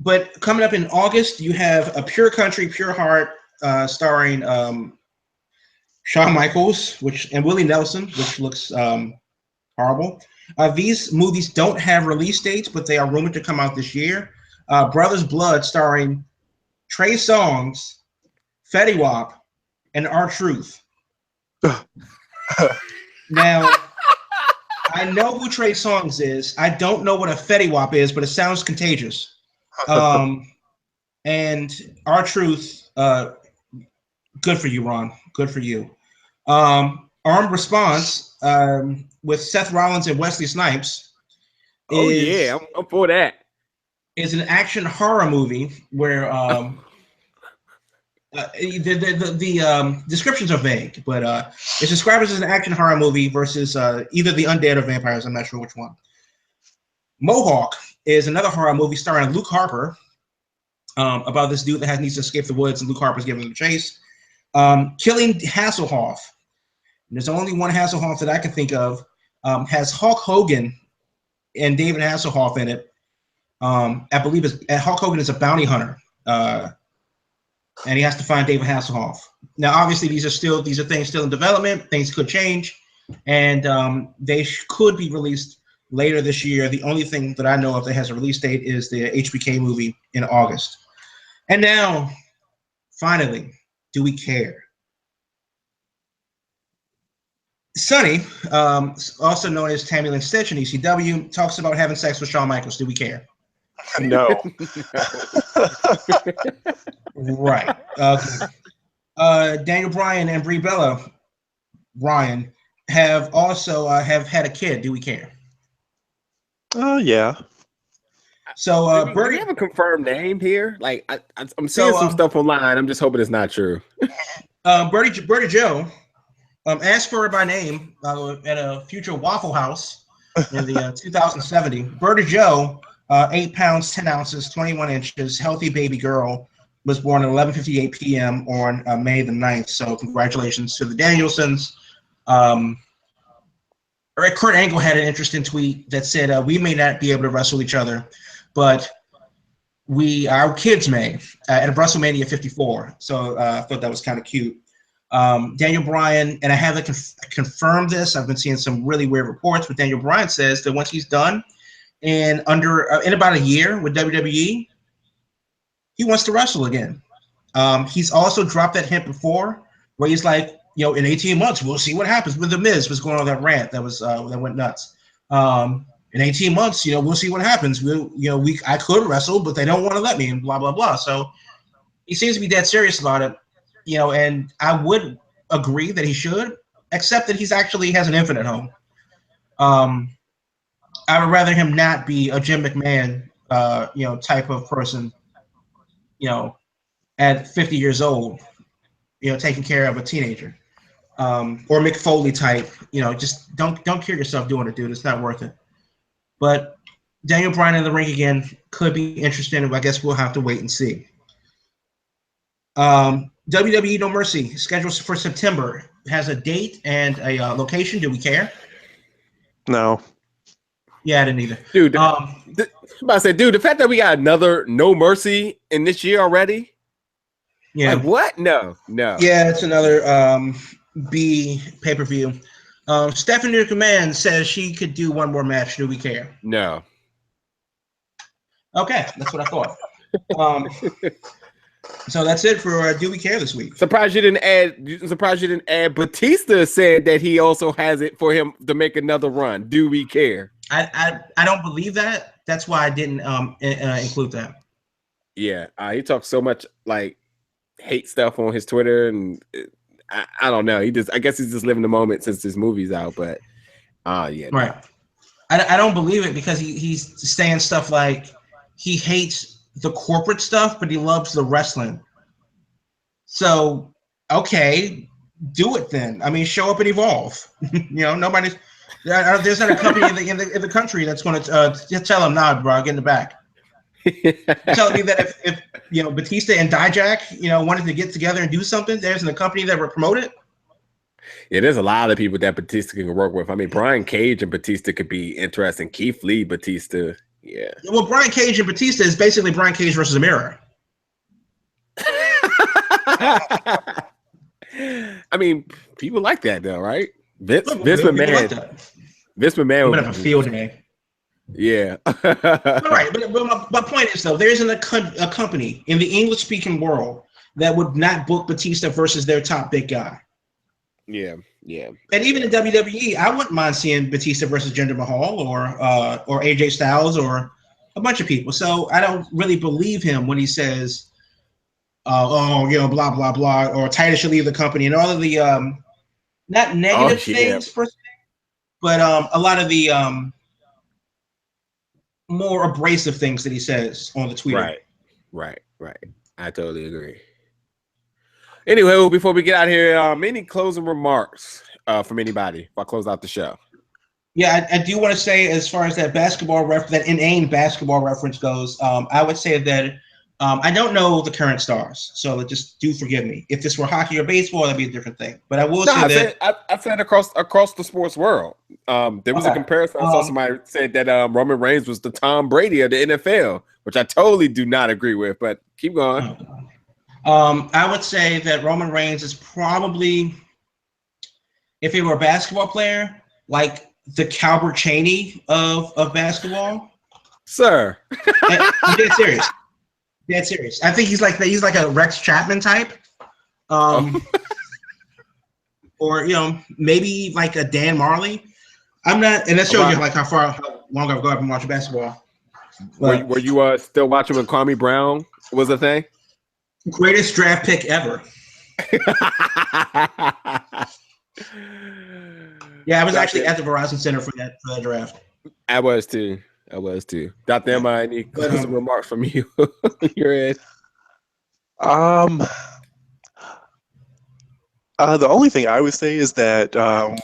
But coming up in August, you have A Pure Country, Pure Heart, starring Shawn Michaels and Willie Nelson, which looks horrible. These movies don't have release dates, but they are rumored to come out this year. Brothers Blood, starring Trey Songz, Fetty Wap, and R-Truth. Now, I know who Trey Songz is. I don't know what a Fetty Wap is, but it sounds contagious. And R-Truth, good for you, Ron. Good for you. Armed Response with Seth Rollins and Wesley Snipes. I'm for that. Is an action horror movie where the descriptions are vague, but it's described as an action horror movie versus either the undead or vampires. I'm not sure which one. Mohawk is another horror movie starring Luke Harper about this dude that needs to escape the woods, and Luke Harper's giving him a chase. Killing Hasselhoff There's only one Hasselhoff that I can think of. Has Hulk Hogan and David Hasselhoff in it. I believe Hulk Hogan is a bounty hunter, and he has to find David Hasselhoff. Now, obviously, these are things still in development. Things could change, and they could be released later this year. The only thing that I know of that has a release date is the HBK movie in August. And now, finally, do we care? Sunny, also known as Tammy Lynn Stitch in ECW, talks about having sex with Shawn Michaels. Do we care? No. Right. Okay. Daniel Bryan and Brie Bella, Bryan, have also have had a kid. Do we care? Oh, yeah. So, do Birdie, we have a confirmed name here? Like, I'm seeing some stuff online. I'm just hoping it's not true. Birdie Joe, asked for her by name at a future Waffle House in the 2070. Birdie Joe, 8 pounds, 10 ounces, 21 inches, healthy baby girl, was born at 11:58 p.m. on May the 9th. So congratulations to the Danielsons. Kurt Angle had an interesting tweet that said, we may not be able to wrestle each other, but our kids may at WrestleMania 54. So I thought that was kind of cute. Daniel Bryan, and I haven't confirmed this. I've been seeing some really weird reports, but Daniel Bryan says that once he's done in about a year with WWE, he wants to wrestle again. He's also dropped that hint before, where he's like, in 18 months we'll see what happens. With The Miz was going on that rant that went nuts. In 18 months, we'll see what happens. I could wrestle, but they don't want to let me, and blah blah blah. So he seems to be dead serious about it. And I would agree that he should, except that he's actually has an infant at home. I would rather him not be a Jim McMahon, type of person, at 50 years old, taking care of a teenager, or Mick Foley type. Just don't kill yourself doing it, dude. It's not worth it. But Daniel Bryan in the ring again could be interesting. I guess we'll have to wait and see. WWE No Mercy scheduled for September has a date and a location. Do we care? No. Yeah, I didn't either. Dude, the fact that we got another No Mercy in this year already. Yeah. Like what? No. Yeah, it's another B pay-per-view. Stephanie McMahon says she could do one more match. Do we care? No. Okay, that's what I thought. So that's it for Do We Care this week. Surprised you didn't add Batista said that he also has it for him to make another run. Do we care? I don't believe that. That's why I didn't include that. Yeah, he talks so much like hate stuff on his Twitter, and I don't know. I guess he's just living the moment since this movie's out. But yeah, right. No. I don't believe it because he's saying stuff like he hates the corporate stuff, but he loves the wrestling. So, okay, do it then. I mean, show up and evolve. Nobody's there's not a company in the country that's going to tell him, nah, bro, get in the back. Telling me that if Batista and Dijak, wanted to get together and do something, there's a company that would promote it. Yeah, there's a lot of people that Batista can work with. I mean, Brian Cage and Batista could be interesting. Keith Lee, Batista. Yeah. Well, Brian Cage and Batista is basically Brian Cage versus a mirror. I mean, people like that though, right? Vince McMahon. Vince McMahon would have a field day. Yeah. Right, but my point is though, there isn't a company in the English-speaking world that would not book Batista versus their top big guy. Yeah. And even in WWE, I wouldn't mind seeing Batista versus Jinder Mahal or AJ Styles or a bunch of people. So I don't really believe him when he says, blah, blah, blah, or Titus should leave the company and all of the not negative things per se, but a lot of the more abrasive things that he says on the Twitter. Right. I totally agree. Anyway, before we get out of here, any closing remarks from anybody if I close out the show? Yeah, I do want to say, as far as that inane basketball reference goes, I would say that I don't know the current stars, so just do forgive me. If this were hockey or baseball, that'd be a different thing. But I will say that I've said across the sports world. There was a comparison. I saw somebody said that Roman Reigns was the Tom Brady of the NFL, which I totally do not agree with. But keep going. I would say that Roman Reigns is probably, if he were a basketball player, like the Calbert Chaney of basketball. Sir, I'm dead serious. Dead serious. I think he's like a Rex Chapman type, or maybe like a Dan Marley. I'm not, and that shows you like how long I've gone from watching basketball. But, were you still watching when Kwame Brown was a thing? Greatest draft pick ever. Yeah, I was actually at the Verizon Center for that draft. I was too. Dr. Emma, any closing remarks from you? Your end? The only thing I would say is that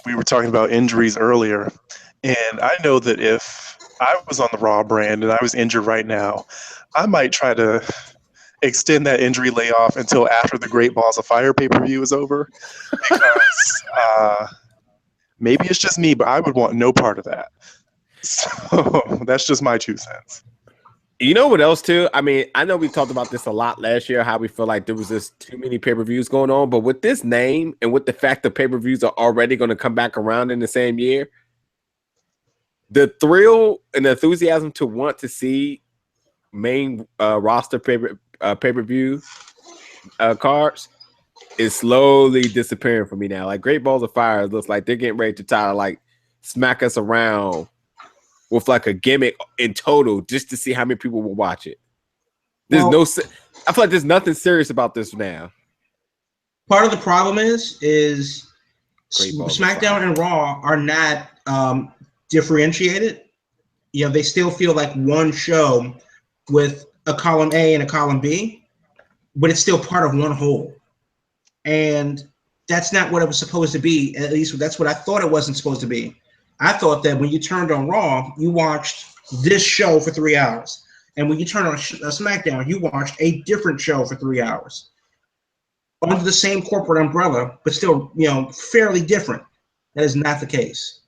we were talking about injuries earlier, and I know that if I was on the Raw brand and I was injured right now, I might try to extend that injury layoff until after the Great Balls of Fire pay-per-view is over, because maybe it's just me, but I would want no part of that. So that's just my 2 cents. You know what else too? I mean, I know we talked about this a lot last year, how we feel like there was just too many pay-per-views going on, but with this name and with the fact that pay-per-views are already going to come back around in the same year, the thrill and the enthusiasm to want to see main roster pay-per-view cards is slowly disappearing for me now. Like Great Balls of Fire looks like they're getting ready to try to like smack us around with like a gimmick in total just to see how many people will watch it. I feel like there's nothing serious about this now. Part of the problem is SmackDown and Raw are not differentiated. They still feel like one show with a column A and a column B, but it's still part of one whole. And that's not what it was supposed to be. At least that's what I thought it wasn't supposed to be. I thought that when you turned on Raw, you watched this show for 3 hours. And when you turned on SmackDown, you watched a different show for 3 hours. Under the same corporate umbrella, but still, fairly different. That is not the case.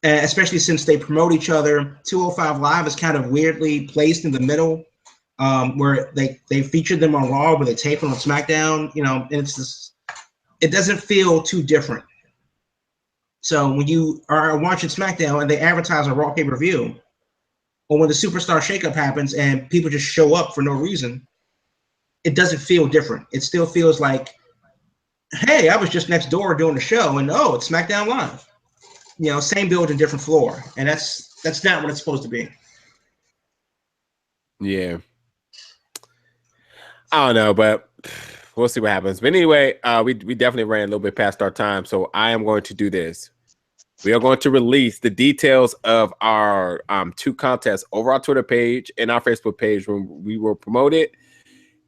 And especially since they promote each other. 205 Live is kind of weirdly placed in the middle, where they featured them on Raw, but they tape them on SmackDown, and it's just, it doesn't feel too different. So when you are watching SmackDown and they advertise a Raw pay-per-view, or when the superstar shakeup happens and people just show up for no reason, it doesn't feel different. It still feels like, hey, I was just next door doing the show, and it's SmackDown Live. Same building, different floor, and that's not what it's supposed to be. Yeah, I don't know, but we'll see what happens. But anyway, we definitely ran a little bit past our time, so I am going to do this. We are going to release the details of our 2 contests over our Twitter page and our Facebook page when we will promote it,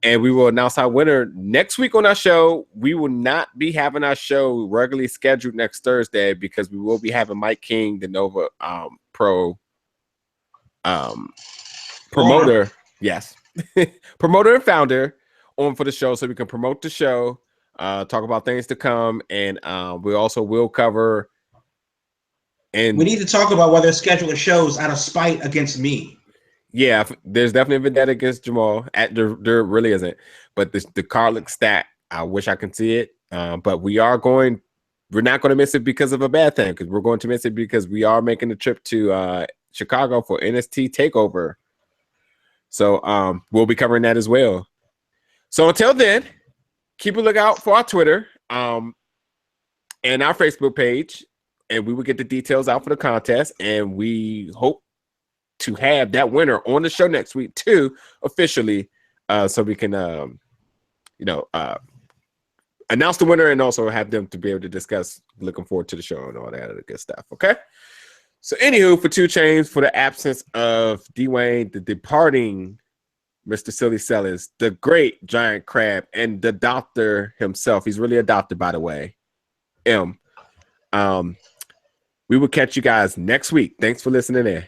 and we will announce our winner next week on our show. We will not be having our show regularly scheduled next Thursday because we will be having Mike King, the Nova Pro promoter, yes, promoter and founder, on for the show so we can promote the show, talk about things to come, and we also will cover. And we need to talk about whether scheduling shows out of spite against me. Yeah, there's definitely a vendetta against Jahmal. There really isn't. But the card looks stacked. I wish I could see it. But we're not going to miss it because of a bad thing, because we're going to miss it because we are making the trip to Chicago for NXT TakeOver. So we'll be covering that as well. So until then, keep a lookout for our Twitter and our Facebook page, and we will get the details out for the contest, and we hope to have that winner on the show next week too, officially, so we can announce the winner and also have them to be able to discuss, looking forward to the show and all that other good stuff. Okay. So anywho, for 2 Chainz, for the absence of Dwayne, the departing Mr. Silly Sellers, the great Giant Crab, and the doctor himself. He's really a doctor, by the way. We will catch you guys next week. Thanks for listening in.